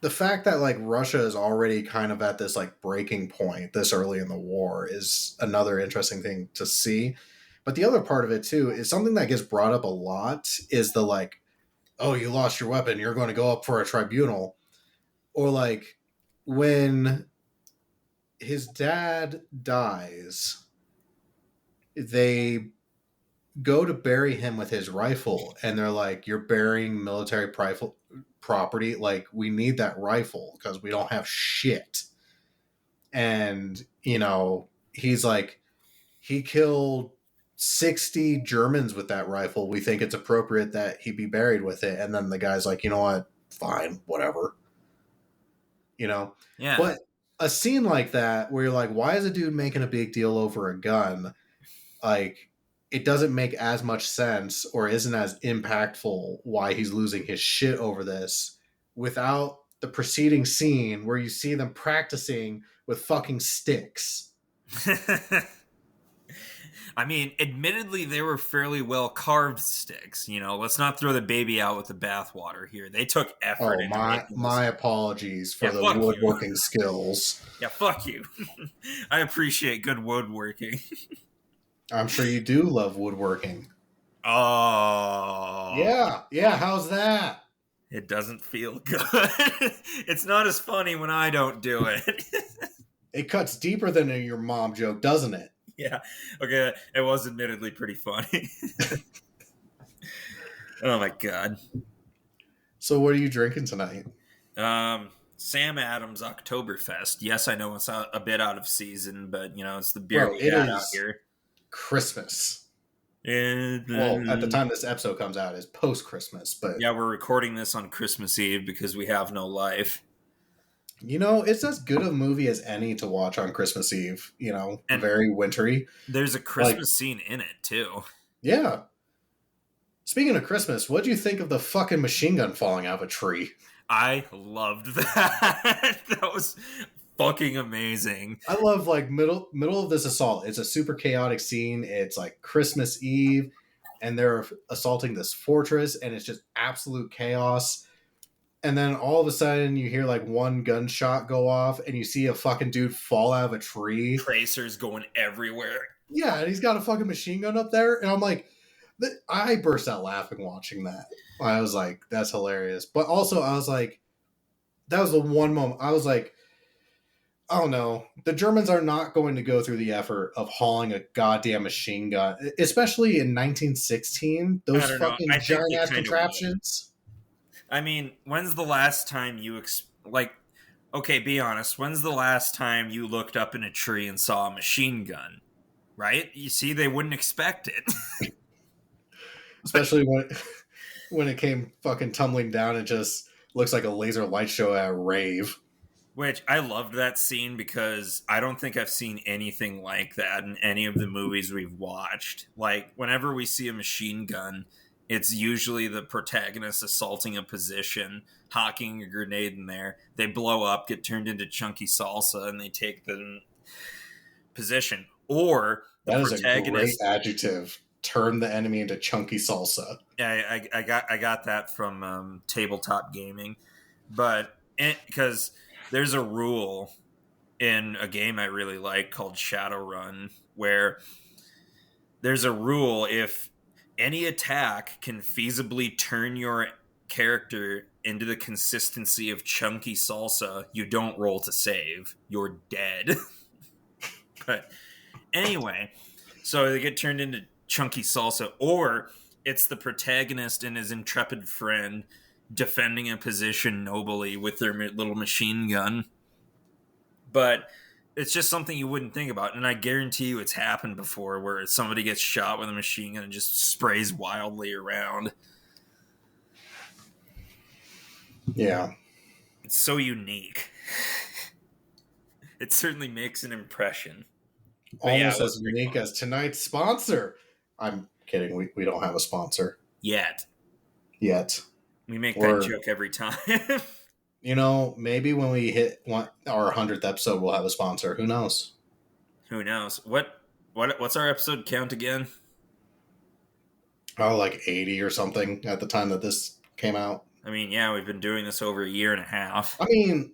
the fact that like Russia is already kind of at this like breaking point this early in the war is another interesting thing to see. But the other part of it too is something that gets brought up a lot is the like, oh, you lost your weapon, you're going to go up for a tribunal. Or like when his dad dies, they go to bury him with his rifle and they're like, you're burying military property, like we need that rifle because we don't have shit. And he's like, he killed 60 Germans with that rifle, we think it's appropriate that he be buried with it. And then the guy's like, you know what, fine, whatever. Yeah. But a scene like that where you're like, why is a dude making a big deal over a gun? Like, it doesn't make as much sense or isn't as impactful why he's losing his shit over this without the preceding scene where you see them practicing with fucking sticks. I mean, admittedly, they were fairly well carved sticks. Let's not throw the baby out with the bathwater here. They took effort. My apologies for the woodworking skills. Yeah, fuck you. I appreciate good woodworking. I'm sure you do love woodworking. Oh. Yeah, how's that? It doesn't feel good. It's not as funny when I don't do it. It cuts deeper than a your mom joke, doesn't it? Yeah. Okay, it was admittedly pretty funny. Oh my god. So what are you drinking tonight? Sam Adams Oktoberfest. Yes, I know it's a bit out of season, but it's the beer Bro, we it had out is here. Christmas. And, Well, at the time this episode comes out, it's post-Christmas, but yeah, we're recording this on Christmas Eve because we have no life. it's as good a movie as any to watch on Christmas Eve. And very wintry. there's a Christmas scene in it too. Yeah. Speaking of Christmas, what do you think of the fucking machine gun falling out of a tree? I loved that. That was fucking amazing. I love middle of this assault. It's a super chaotic scene. It's like Christmas Eve, and they're assaulting this fortress, and it's just absolute chaos. And then all of a sudden, you hear one gunshot go off, and you see a fucking dude fall out of a tree. Tracers going everywhere. Yeah, and he's got a fucking machine gun up there, and I'm like, I burst out laughing watching that. I was like, that's hilarious. But also, I was like, that was the one moment I was like, oh no, the Germans are not going to go through the effort of hauling a goddamn machine gun, especially in 1916. Those fucking giant ass contraptions. I mean, when's the last time you okay, be honest, when's the last time you looked up in a tree and saw a machine gun? Right? You see, they wouldn't expect it. Especially when it came fucking tumbling down, it just looks like a laser light show at a rave. Which I loved that scene because I don't think I've seen anything like that in any of the movies we've watched. Like, whenever we see a machine gun, it's usually the protagonist assaulting a position, hocking a grenade in there. They blow up, get turned into chunky salsa, and they take the position. Or the that protagonist, is a great adjective. Turn the enemy into chunky salsa. I got that from tabletop gaming, but because there's a rule in a game I really like called Shadowrun where there's a rule if any attack can feasibly turn your character into the consistency of chunky salsa, you don't roll to save. You're dead. But anyway, so they get turned into chunky salsa, or it's the protagonist and his intrepid friend defending a position nobly with their little machine gun. But it's just something you wouldn't think about, and I guarantee you it's happened before where somebody gets shot with a machine gun and just sprays wildly around. Yeah. It's so unique. It certainly makes an impression. Almost as unique as tonight's sponsor. I'm kidding. We don't have a sponsor. Yet. We make that joke every time. Maybe when we hit our 100th episode, we'll have a sponsor. Who knows? Who knows? What's our episode count again? Oh, like 80 or something at the time that this came out. I mean, yeah, we've been doing this over a year and a half. I mean,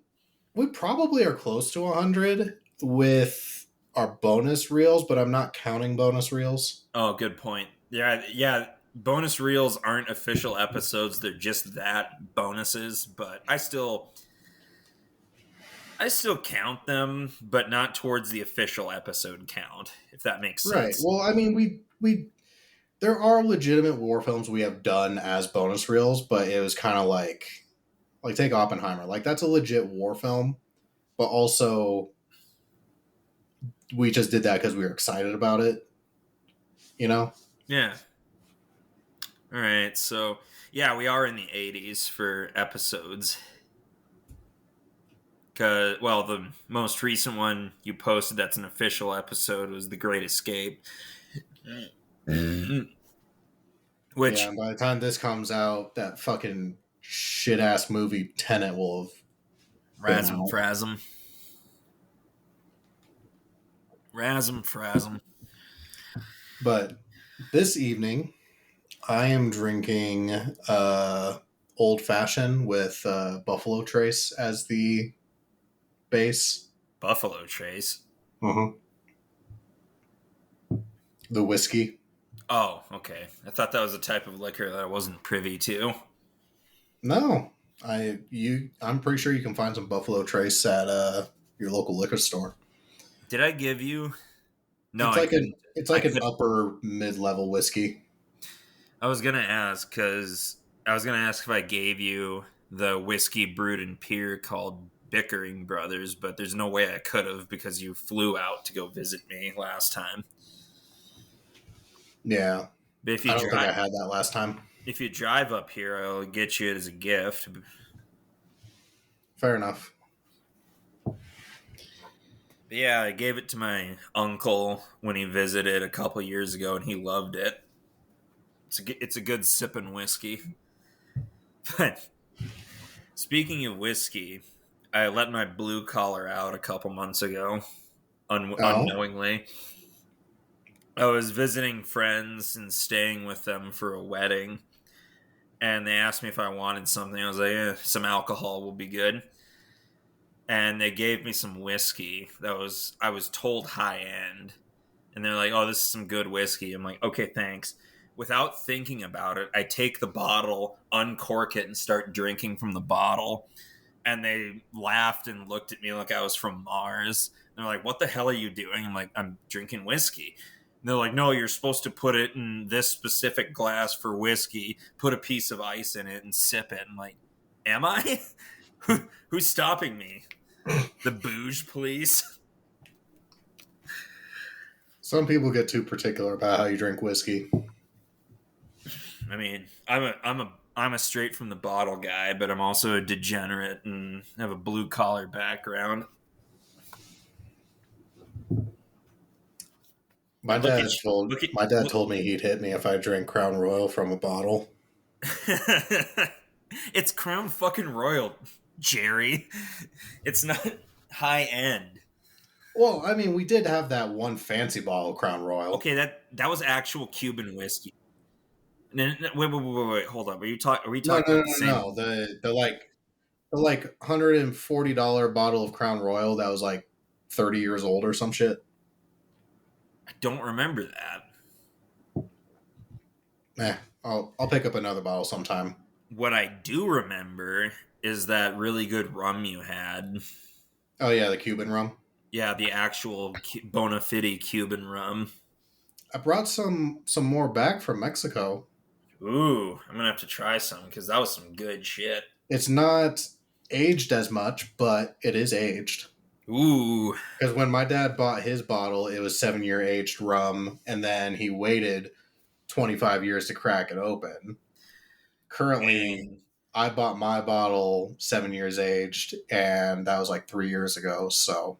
we probably are close to 100 with our bonus reels, but I'm not counting bonus reels. Oh, good point. Yeah. Bonus reels aren't official episodes; they're just that, bonuses. But I still count them, but not towards the official episode count. If that makes sense. Right. Well, I mean, we there are legitimate war films we have done as bonus reels, but it was kind of like take Oppenheimer. Like, that's a legit war film, but also we just did that because we were excited about it. Yeah. All right, so yeah, we are in the 80s for episodes. The most recent one you posted that's an official episode was The Great Escape. Which, yeah, by the time this comes out, that fucking shit-ass movie Tenet will have Razum Frasm. But this evening, I am drinking Old Fashioned with Buffalo Trace as the base. Buffalo Trace? Uh-huh. The whiskey. Oh, okay. I thought that was a type of liquor that I wasn't privy to. No, I'm pretty sure you can find some Buffalo Trace at your local liquor store. Did I give you? No, It's I like couldn't. I an could. upper mid level whiskey. I was gonna ask because I was gonna ask if I gave you the whiskey brewed in Pier called Bickering Brothers, but there's no way I could have because you flew out to go visit me last time. Yeah, But if I you don't think drive, I had that last time. up here, I'll get you it as a gift. Fair enough. But yeah, I gave it to my uncle when he visited a couple years ago, and he loved it. It's a good sipping whiskey. But speaking of whiskey, I let my blue collar out a couple months ago, Oh, unknowingly. I was visiting friends and staying with them for a wedding, and they asked me if I wanted something. I was like, some alcohol will be good. And they gave me some whiskey I was told high end. And they're like, oh, this is some good whiskey. I'm like, okay, thanks. Without thinking about it, I take the bottle, uncork it, and start drinking from the bottle. And they laughed and looked at me like I was from Mars. And they're like, what the hell are you doing? I'm like, I'm drinking whiskey. And they're like, no, you're supposed to put it in this specific glass for whiskey, put a piece of ice in it, and sip it. I'm like, am I? Who's stopping me? The bouge police? some people get too particular about how you drink whiskey. I mean, I'm a straight from the bottle guy, but I'm also a degenerate and have a blue collar background. And look at My dad look, told me he'd hit me if I drank Crown Royal from a bottle. it's Crown fucking Royal, Jerry. It's not high end. Well, I mean, we did have that one fancy bottle of Crown Royal. Okay, that was actual Cuban whiskey. No, no, wait, hold up. Are we No, talking no, no, about the no, same? no. The $140 bottle of Crown Royal that was like 30 years old or some shit. I don't remember that. I'll pick up another bottle sometime. What I do remember is that really good rum you had. Oh yeah, the Cuban rum. Yeah, the actual bona fide Cuban rum. I brought some more back from Mexico. Ooh, I'm gonna have to try some because that was some good shit. It's not aged as much, but it is aged. Ooh, Because when my dad bought his bottle, it was 7 year aged rum, and then he waited 25 years to crack it open. Currently, dang. I bought my bottle 7 years aged, and that was like 3 years ago. So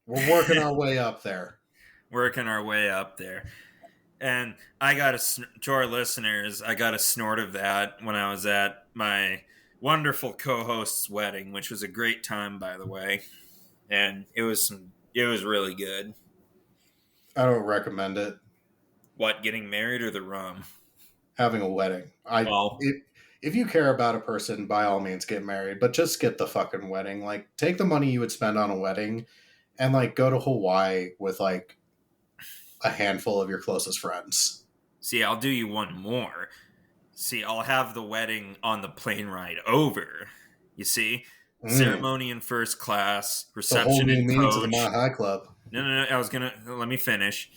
we're working our way up there. Working our way up there. And to our listeners, I got a snort of that when I was at my wonderful co-host's wedding, which was a great time, by the way. And it was really good. I don't recommend it. What, getting married or the rum? Having a wedding. Well, If you care about a person, by all means get married, but just skip the fucking wedding. Like, take the money you would spend on a wedding and like go to Hawaii with like a handful of your closest friends. see, I'll do you one more. See, I'll have the wedding on the plane ride over. You see? Mm. Ceremony in first class, It's a whole reception new in meaning to the coach. Mile High Club. No. I was gonna let me finish.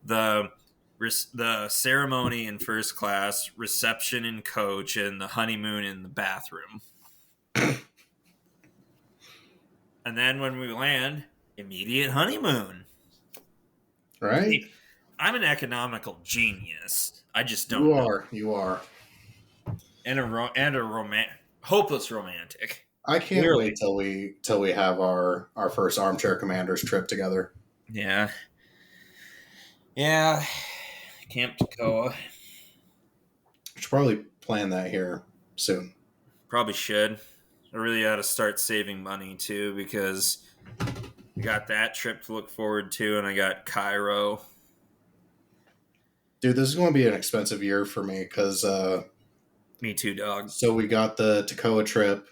The the ceremony in first class, reception in coach, and the honeymoon in the bathroom. And then when we land, immediate honeymoon. Right? See, I'm an economical genius. I just You don't know. are. You are. And hopeless romantic. I can't Clearly. wait till we have our first Armchair Commanders trip together. Yeah. Yeah. Camp Toccoa. Should probably plan that here soon. Probably should. I really ought to start saving money too because I got that trip to look forward to and I got Cairo. Dude, this is going to be an expensive year for me because Me too, dog. so we got the Toccoa trip.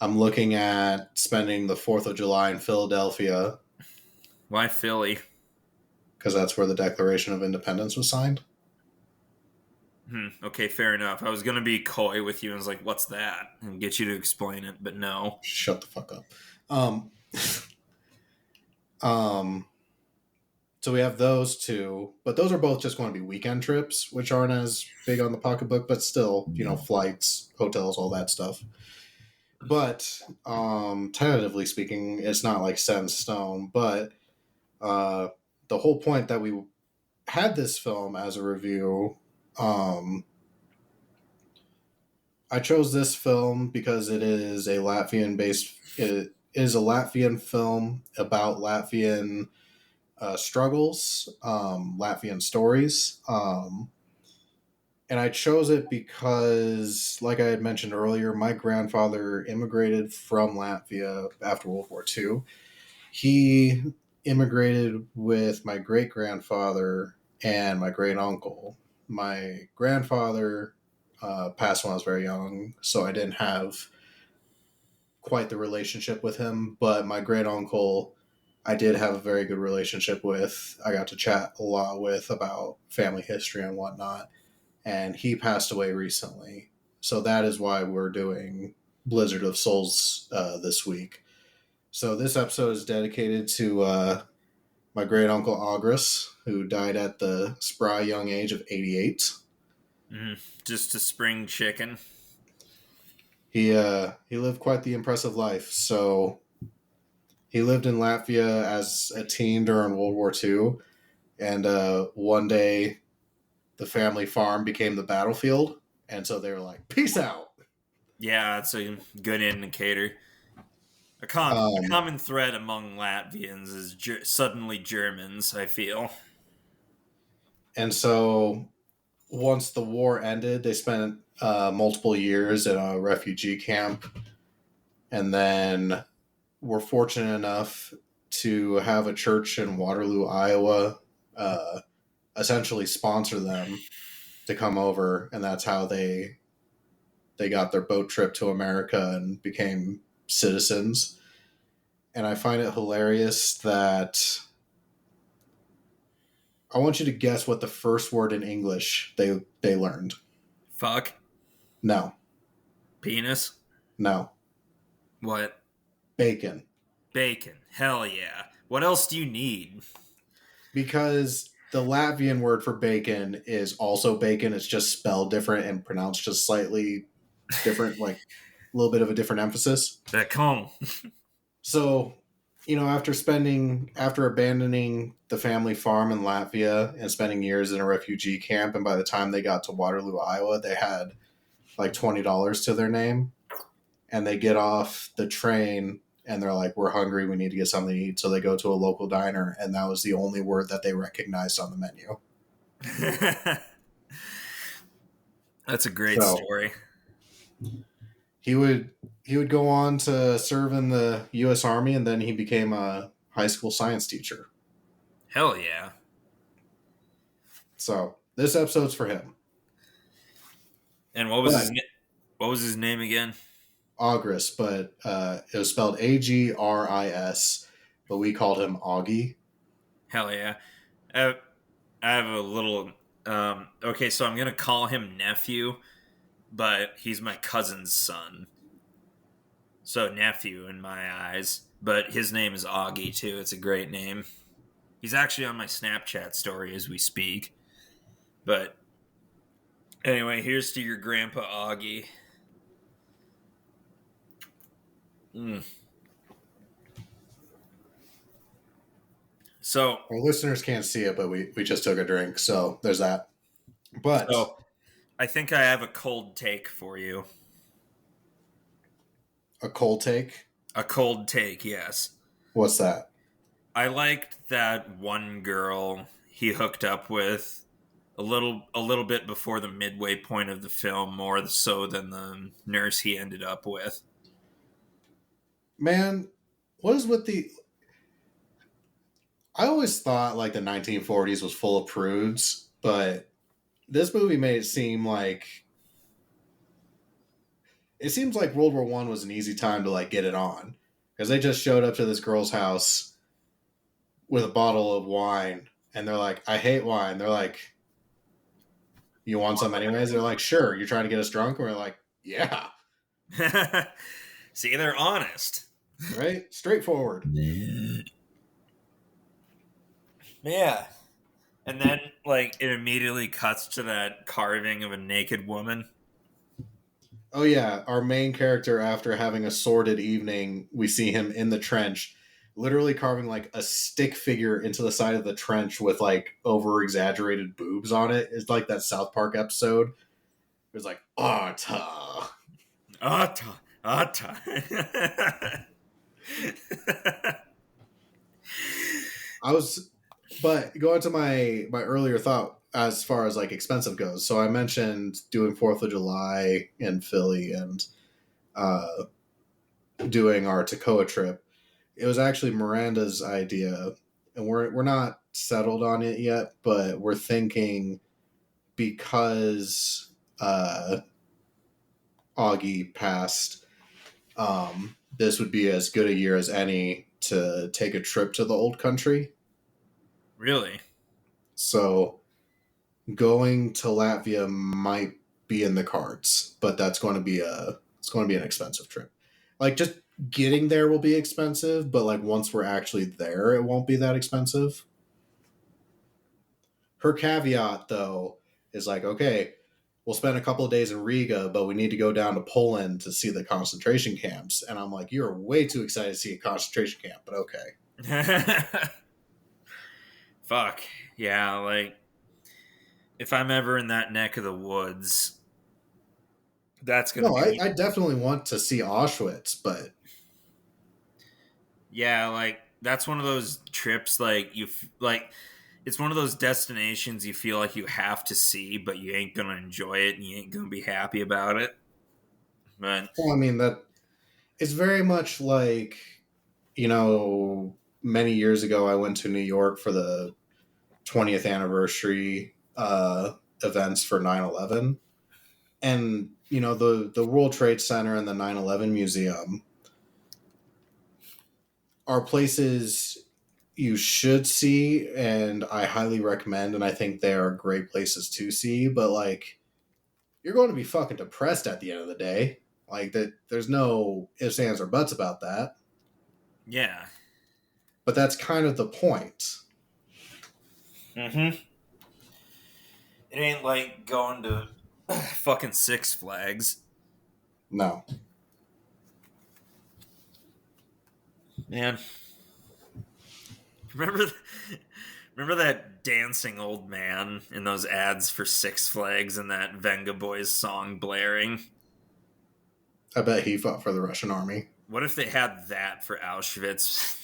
I'm looking at spending the 4th of July in Philadelphia Why Philly? because that's where the Declaration of Independence was signed. Okay, fair enough. I was gonna be coy with you and was like, "What's that?" and get you to explain it, but no. Shut the fuck up. Um, um, so we have those two, but those are both just going to be weekend trips, which aren't as big on the pocketbook, but still, flights, hotels, all that stuff. But tentatively speaking, it's not like set in stone. But uh, the whole point that we had this film as a review, um, I chose this film because it is a Latvian based. It is a Latvian film about Latvian struggles, Latvian stories. And I chose it because, like I had mentioned earlier, my grandfather immigrated from Latvia after World War II. He immigrated with my great grandfather and my great uncle. My grandfather passed when I was very young, so I didn't have quite the relationship with him, but my great uncle I did have a very good relationship with. I got to chat a lot with about family history and whatnot, and he passed away recently. So that is why we're doing Blizzard of Souls this week. So this episode is dedicated to my great uncle August, who died at the spry young age of 88. Just a spring chicken. He lived quite the impressive life. So he lived in Latvia as a teen during World War II, and one day the family farm became the battlefield, and so they were like, "Peace out." Yeah, that's a good indicator. A Um, common thread among Latvians is suddenly Germans, I feel. and so once the war ended, they spent multiple years in a refugee camp, and then were fortunate enough to have a church in Waterloo, Iowa, uh, essentially sponsor them to come over, and that's how they got their boat trip to America and became citizens. And I find it hilarious that I want you to guess what the first word in English they learned. Fuck. No, Penis? no, What? bacon. Bacon. Hell yeah. What else do you need? Because the Latvian word for bacon is also bacon. It's just spelled different and pronounced just slightly different, like a little bit of a different emphasis. Bacon. So, after abandoning the family farm in Latvia and spending years in a refugee camp, and by the time they got to Waterloo, Iowa, they had like $20 to their name, and they get off the train and they're like, "We're hungry. We need to get something to eat." So they go to a local diner, and that was the only word that they recognized on the menu. That's a great So story. he would he would go on to serve in the U.S. Army, and then he became a high school science teacher. Hell yeah. So this episode's for him. And But what was his name again? Agris, but it was spelled Agris, but we called him Augie. Hell yeah. I, I have a little okay, so I'm going to call him nephew, but he's my cousin's son. So nephew in my eyes, but his name is Augie too. It's a great name. He's actually on my Snapchat story as we speak. But anyway, here's to your grandpa Augie. Mm. So, Our listeners can't see it, but we just took a drink, so there's that. But so I think I have a cold take for you. a cold take. A cold take, yes. What's that? I liked that one girl he hooked up with a little bit before the midway point of the film, more so than the nurse he ended up with. Man, what is with the I always thought like the 1940s was full of prudes, but this movie made it seem like it seems like World War One was an easy time to like get it on because they just showed up to this girl's house with a bottle of wine and they're like, "I hate wine." They're like, You want some anyways? They're like, sure. You're trying to get us drunk? And we're like, yeah. See, they're honest. Right? Straightforward. Yeah. And then, like, it immediately cuts to that carving of a naked woman. Oh, yeah. Our main character, after having a sordid evening, we see him in the trench, literally carving like a stick figure into the side of the trench with like over exaggerated boobs on it. It's like that South Park episode. It was like, Arta. Atta. Atta. I was, but going to my earlier thought as far as like expensive goes. So I mentioned doing 4th of July in Philly and uh, doing our Tacoma trip. It was actually Miranda's idea, and we're not settled on it yet, but we're thinking because Augie passed, this would be as good a year as any to take a trip to the old country. Really? So going to Latvia might be in the cards, but that's going to be an expensive trip. Like just getting there will be expensive, but like once we're actually there, it won't be that expensive. Her caveat though is like, okay, we'll spend a couple of days in Riga, but we need to go down to Poland to see the concentration camps. And I'm like, you're way too excited to see a concentration camp, but okay. Fuck. Yeah, like, if I'm ever in that neck of the woods, that's gonna No, be. I definitely want to see Auschwitz, but Yeah, like, that's one of those trips, like, like, it's one of those destinations you feel like you have to see, but you ain't gonna enjoy it and you ain't gonna be happy about it. But well, I mean that it's very much like, many years ago I went to New York for the 20th anniversary events for 9/11, and the World Trade Center and the 9/11 Museum are places you should see, and I highly recommend, and I think they are great places to see, but like you're going to be fucking depressed at the end of the day. Like that there's no ifs, ands, or buts about that. yeah. But that's kind of the point. Mm-hmm. It ain't like going to fucking Six Flags. No. Man. Remember remember that dancing old man in those ads for Six Flags and that Venga Boys song blaring? I bet he fought for the Russian army. What if they had that for Auschwitz?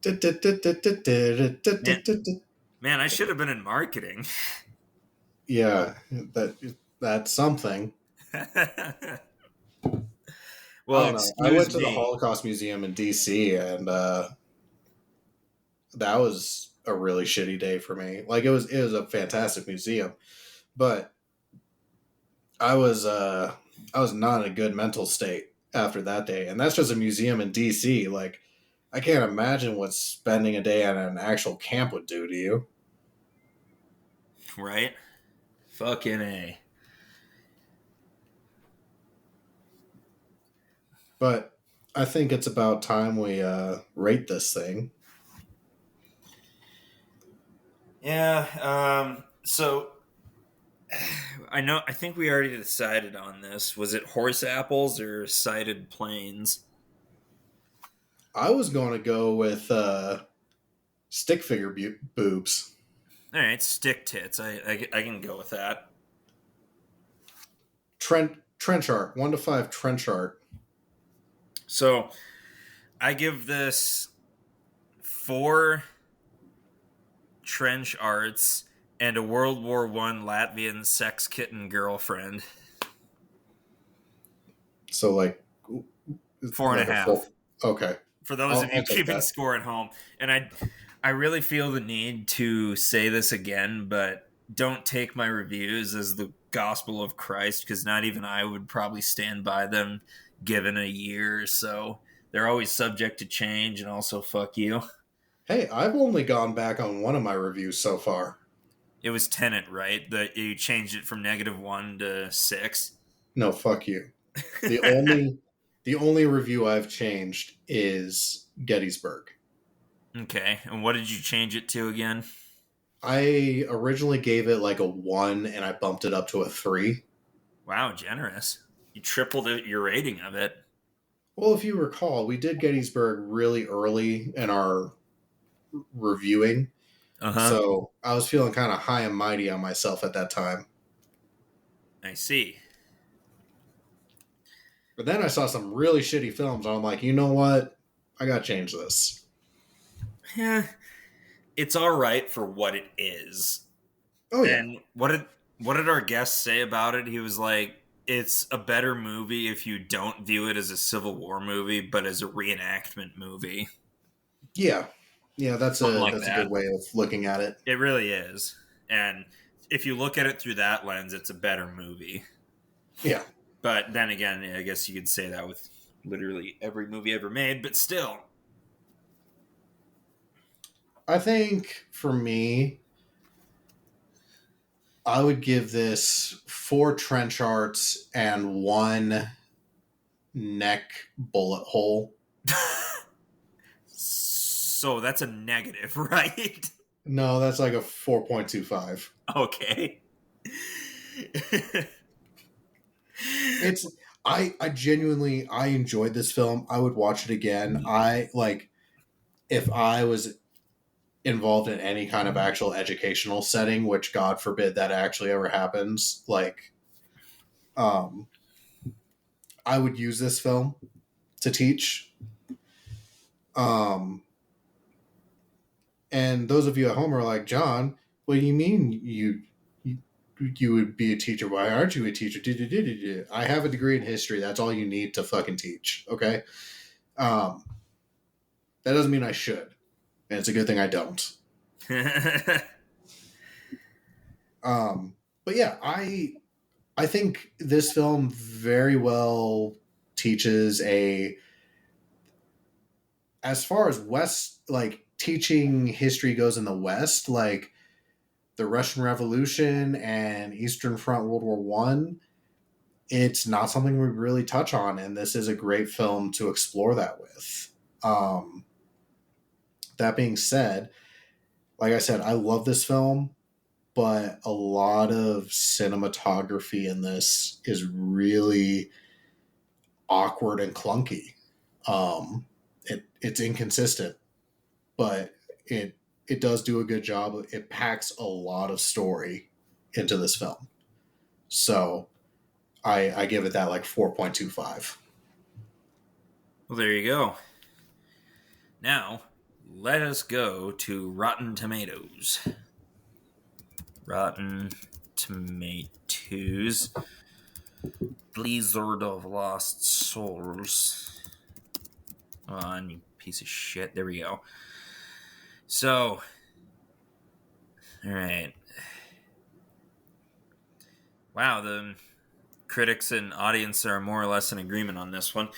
man, man, I should have been in marketing. Yeah, that's something. I Well, don't know. I went excuse to the me. Holocaust Museum in DC, and that was a really shitty day for me. Like it was a fantastic museum, but I was not in a good mental state after that day. And that's just a museum in DC. Like I can't imagine what spending a day at an actual camp would do to you. Right? Fucking A. But I think it's about time we rate this thing. Yeah, so I think we already decided on this. Was it horse apples or cited plains? I was going to go with stick figure boobs. All right, stick tits. I can go with that. Trench art, 1 to 5 trench art. So I give this 4 trench arts and a World War One Latvian sex kitten girlfriend. So like 4.5. Okay, For those of you I'll take keeping that. score at home. And I really feel the need to say this again, but don't take my reviews as the gospel of Christ, because not even I would probably stand by them given a year or so. They're always subject to change, and also fuck you. Hey, I've only gone back on one of my reviews so far. It was Tenet, right? That you changed it from -1 to 6. No, fuck you. The only review I've changed is Gettysburg. Okay, and what did you change it to again? I originally gave it like a 1 and I bumped it up to a 3. Wow, generous. You tripled your rating of it. Well, if you recall, we did Gettysburg really early in our reviewing. Uh-huh. So I was feeling kind of high and mighty on myself at that time. I see. But then I saw some really shitty films and I'm like, you know what? I gotta change this. Yeah, it's all right for what it is. Oh yeah. And what did our guest say about it? He was like, it's a better movie if you don't view it as a Civil War movie, but as a reenactment movie. Yeah. Yeah, that's Something a like that's a that. good way of looking at it. It really is. And if you look at it through that lens, it's a better movie. Yeah. But then again, I guess you could say that with literally every movie ever made, but still. I think for me, I would give this 4 trench arts and 1 neck bullet hole. So that's a negative, right? No, that's like a 4.25. Okay. It's I genuinely I enjoyed this film. I would watch it again. I like if I was involved in any kind of actual educational setting, which God forbid that actually ever happens, like um I would use this film to teach. Um and those of you at home are like, John, what do you mean you would be a teacher? Why aren't you a teacher? I have a degree in history. That's all you need to fucking teach. Okay. Um, that doesn't mean I should. And it's a good thing I don't. But yeah, I think this film very well teaches as far as West, like teaching history goes in the West, like the Russian Revolution and Eastern Front World War One, it's not something we really touch on, and this is a great film to explore that with. That being said, like I said, I love this film, but a lot of cinematography in this is really awkward and clunky. It's inconsistent, but it does do a good job. It packs a lot of story into this film, so I give it that like 4.25. Well, there you go. Now, let us go to Rotten Tomatoes. Rotten Tomatoes. Blizzard of Lost Souls. Come on, you piece of shit. There we go. So, alright. Wow, the critics and audience are more or less in agreement on this one.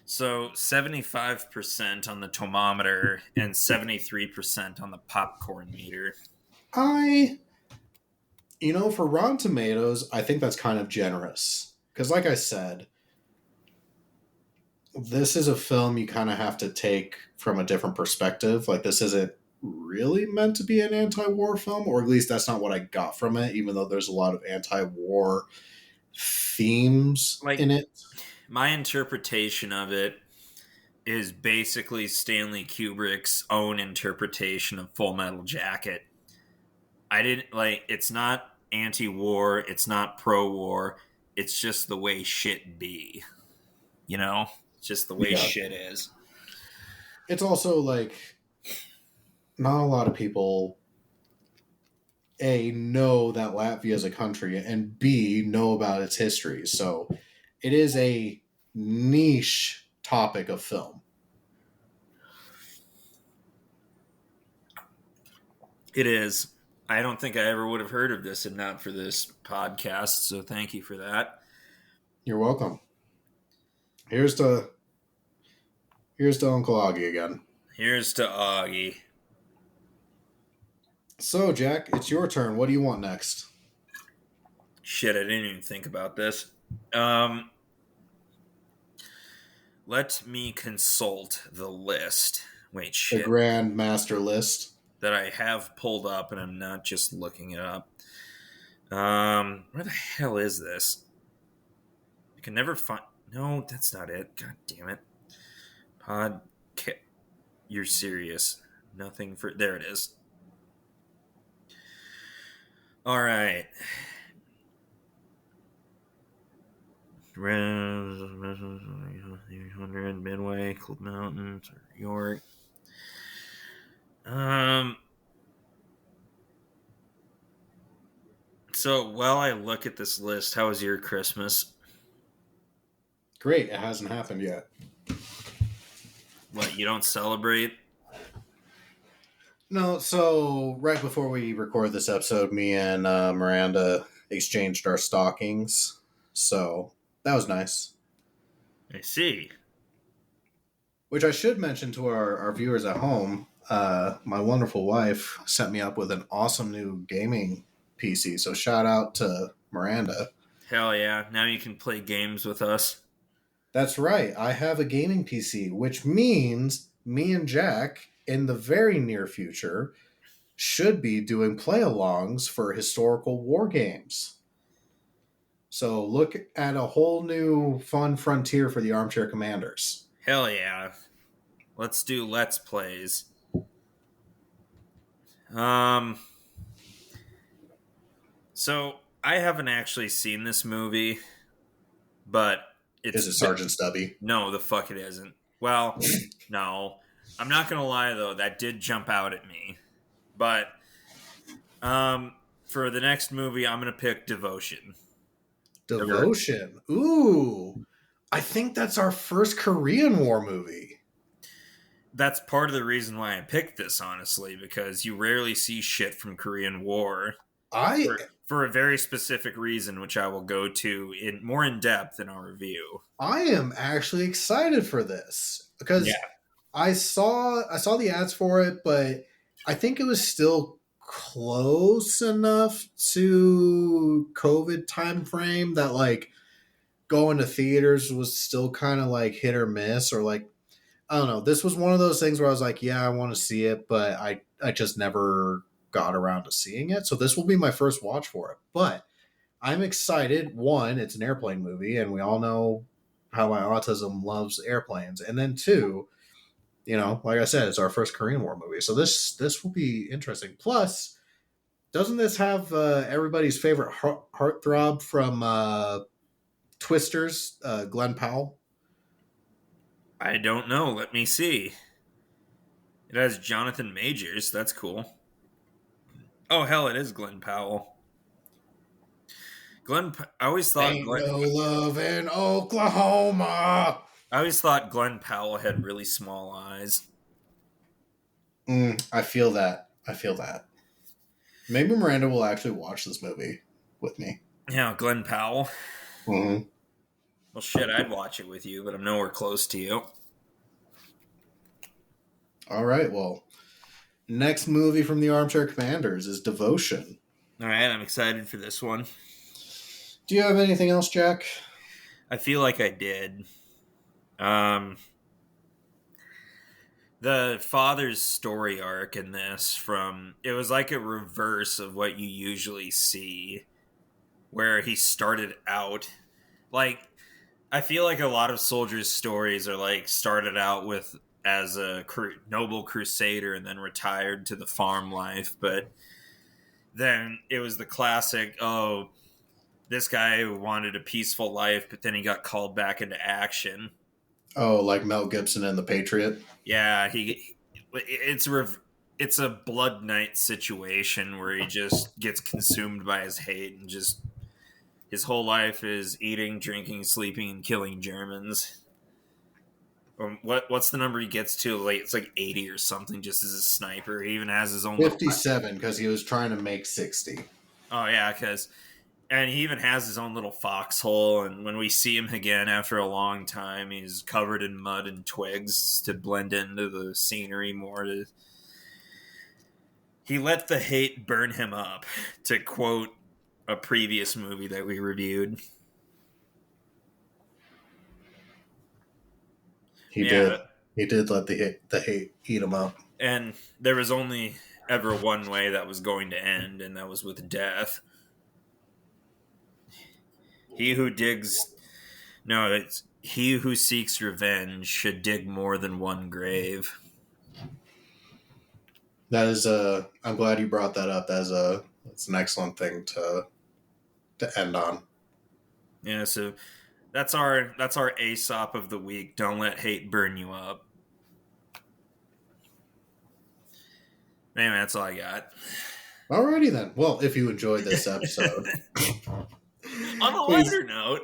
So 75% on the tomometer and 73% on the popcorn meter. For Rotten Tomatoes, I think that's kind of generous. Because, like I said, this is a film you kind of have to take from a different perspective. Like, this isn't really meant to be an anti war film, or at least that's not what I got from it, even though there's a lot of anti war themes in it. My interpretation of it is basically Stanley Kubrick's own interpretation of Full Metal Jacket. It's not anti-war, it's not pro-war, it's just the way shit be. It's just the way shit is. It's also like not a lot of people A, know that Latvia is a country, and B, know about its history. So it is a niche topic of film. It is. I don't think I ever would have heard of this if not for this podcast, so thank you for that. You're welcome. Here's to Uncle Augie again. Here's to Augie. So, Jack, it's your turn. What do you want next? Shit, I didn't even think about this. Let me consult the list. Wait, The shit. Grand Master list. That I have pulled up and I'm not just looking it up. Where the hell is this? I can never find. No, that's not it. God damn it. Pod. You're serious. Nothing for. There it is. All right. 300 Midway, Cold Mountains, York. So while I look at this list, how was your Christmas? Great. It hasn't happened yet. What, you don't celebrate? No, so right before we record this episode, me and Miranda exchanged our stockings. So that was nice. I see. Which I should mention to our viewers at home. My wonderful wife sent me up with an awesome new gaming PC. So shout out to Miranda. Hell yeah. Now you can play games with us. That's right. I have a gaming PC, which means me and Jack in the very near future should be doing play alongs for historical war games. So look at a whole new fun frontier for the Armchair Commanders. Hell yeah. Let's do Let's Plays. So I haven't actually seen this movie, but it's Is it Sergeant Stubby? No, the fuck it isn't. Well, no. I'm not gonna lie though, that did jump out at me. But for the next movie, I'm gonna pick Devotion. Devotion. Ooh. I think that's our first Korean War movie. That's part of the reason why I picked this, honestly, because you rarely see shit from Korean War for a very specific reason, which I will go to more in depth in our review. I am actually excited for this because I saw the ads for it, but I think it was still close enough to COVID time frame that like going to theaters was still kind of like hit or miss, or like I don't know. This was one of those things where I was like, yeah, I want to see it, but I just never got around to seeing it. So this will be my first watch for it. But I'm excited. One, it's an airplane movie, and we all know how my autism loves airplanes. And then two, like I said, it's our first Korean War movie. So this will be interesting. Plus, doesn't this have everybody's favorite heartthrob from Twisters, Glenn Powell? I don't know. Let me see. It has Jonathan Majors. That's cool. Oh, hell, it is Glenn Powell. I always thought Ain't no love in Oklahoma. I always thought Glenn Powell had really small eyes. I feel that. Maybe Miranda will actually watch this movie with me. Yeah, Glenn Powell. Mm-hmm. Well, shit, I'd watch it with you, but I'm nowhere close to you. All right, well, next movie from the Armchair Commanders is Devotion. All right, I'm excited for this one. Do you have anything else, Jack? I feel like I did. The father's story arc in this it was like a reverse of what you usually see, where he started out like, I feel like a lot of soldiers' stories are like started out with as a noble crusader and then retired to the farm life, but then it was the classic, oh, this guy wanted a peaceful life, but then he got called back into action. Oh, like Mel Gibson in The Patriot? Yeah, it's a Blood Knight situation where he just gets consumed by his hate and just his whole life is eating, drinking, sleeping, and killing Germans. Or what's the number he gets to? Like it's like 80 or something. Just as a sniper, he even has his own 57 because he was trying to make 60. Oh yeah, and he even has his own little foxhole. And when we see him again after a long time, he's covered in mud and twigs to blend into the scenery more. He let the hate burn him up, to quote a previous movie that we reviewed. He Yeah, did. He did let the hate eat him up. and there was only ever one way that was going to end, and that was with death. He who digs. No, it's he who seeks revenge should dig more than one grave. That is a. I'm glad you brought that up. That's an excellent thing to end on. Yeah, so that's our Aesop of the week. Don't let hate burn you up. Anyway, that's all I got. Alrighty then. Well, if you enjoyed this episode, On a please. lighter note,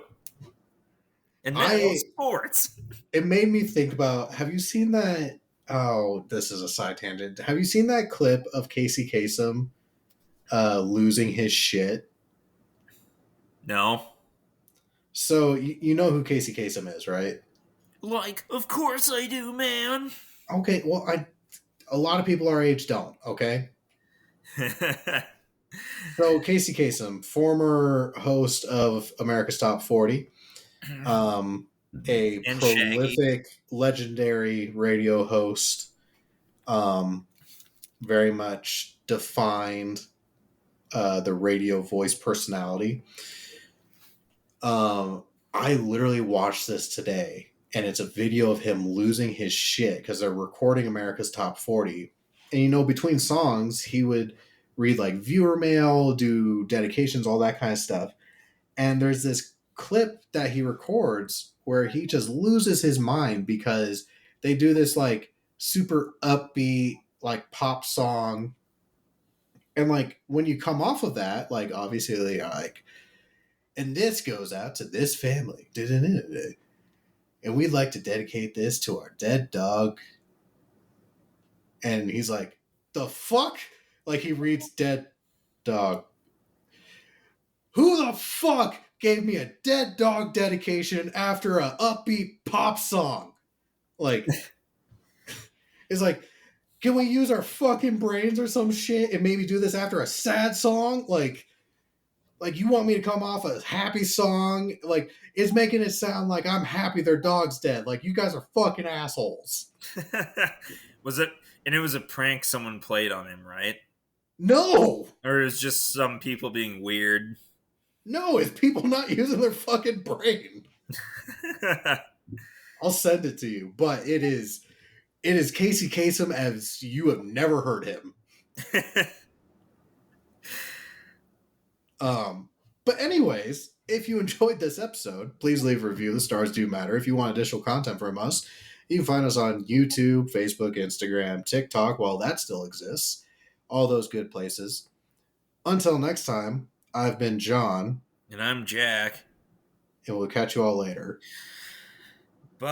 and now sports. It made me think about. Have you seen that? Oh, this is a side tangent. Have you seen that clip of Casey Kasem losing his shit? No. So you know who Casey Kasem is, right? Like, of course I do, man. Okay, well, a lot of people our age don't. Okay, so Casey Kasem, former host of America's Top 40, a And prolific, Shaggy. legendary radio host, very much defined the radio voice personality. I literally watched this today, and it's a video of him losing his shit because they're recording America's Top 40. And, between songs, he would read like viewer mail, do dedications, all that kind of stuff. And there's this clip that he records where he just loses his mind because they do this like super upbeat, like pop song. And like when you come off of that, like obviously like, and this goes out to this family. And we'd like to dedicate this to our dead dog. And he's like, the fuck? Like he reads dead dog. Who the fuck gave me a dead dog dedication after a upbeat pop song? Like, it's like, can we use our fucking brains or some shit and maybe do this after a sad song? Like you want me to come off a happy song? Like, it's making it sound like I'm happy their dog's dead. Like, you guys are fucking assholes. Was it? And it was a prank someone played on him, right? No! Or it was just some people being weird? No, it's people not using their fucking brain. I'll send it to you, but it is Casey Kasem as you have never heard him. But anyways, if you enjoyed this episode, please leave a review. The stars do matter. If you want additional content from us, you can find us on YouTube, Facebook, Instagram, TikTok, while that still exists. All those good places. Until next time, I've been John. And I'm Jack. And we'll catch you all later. Bye.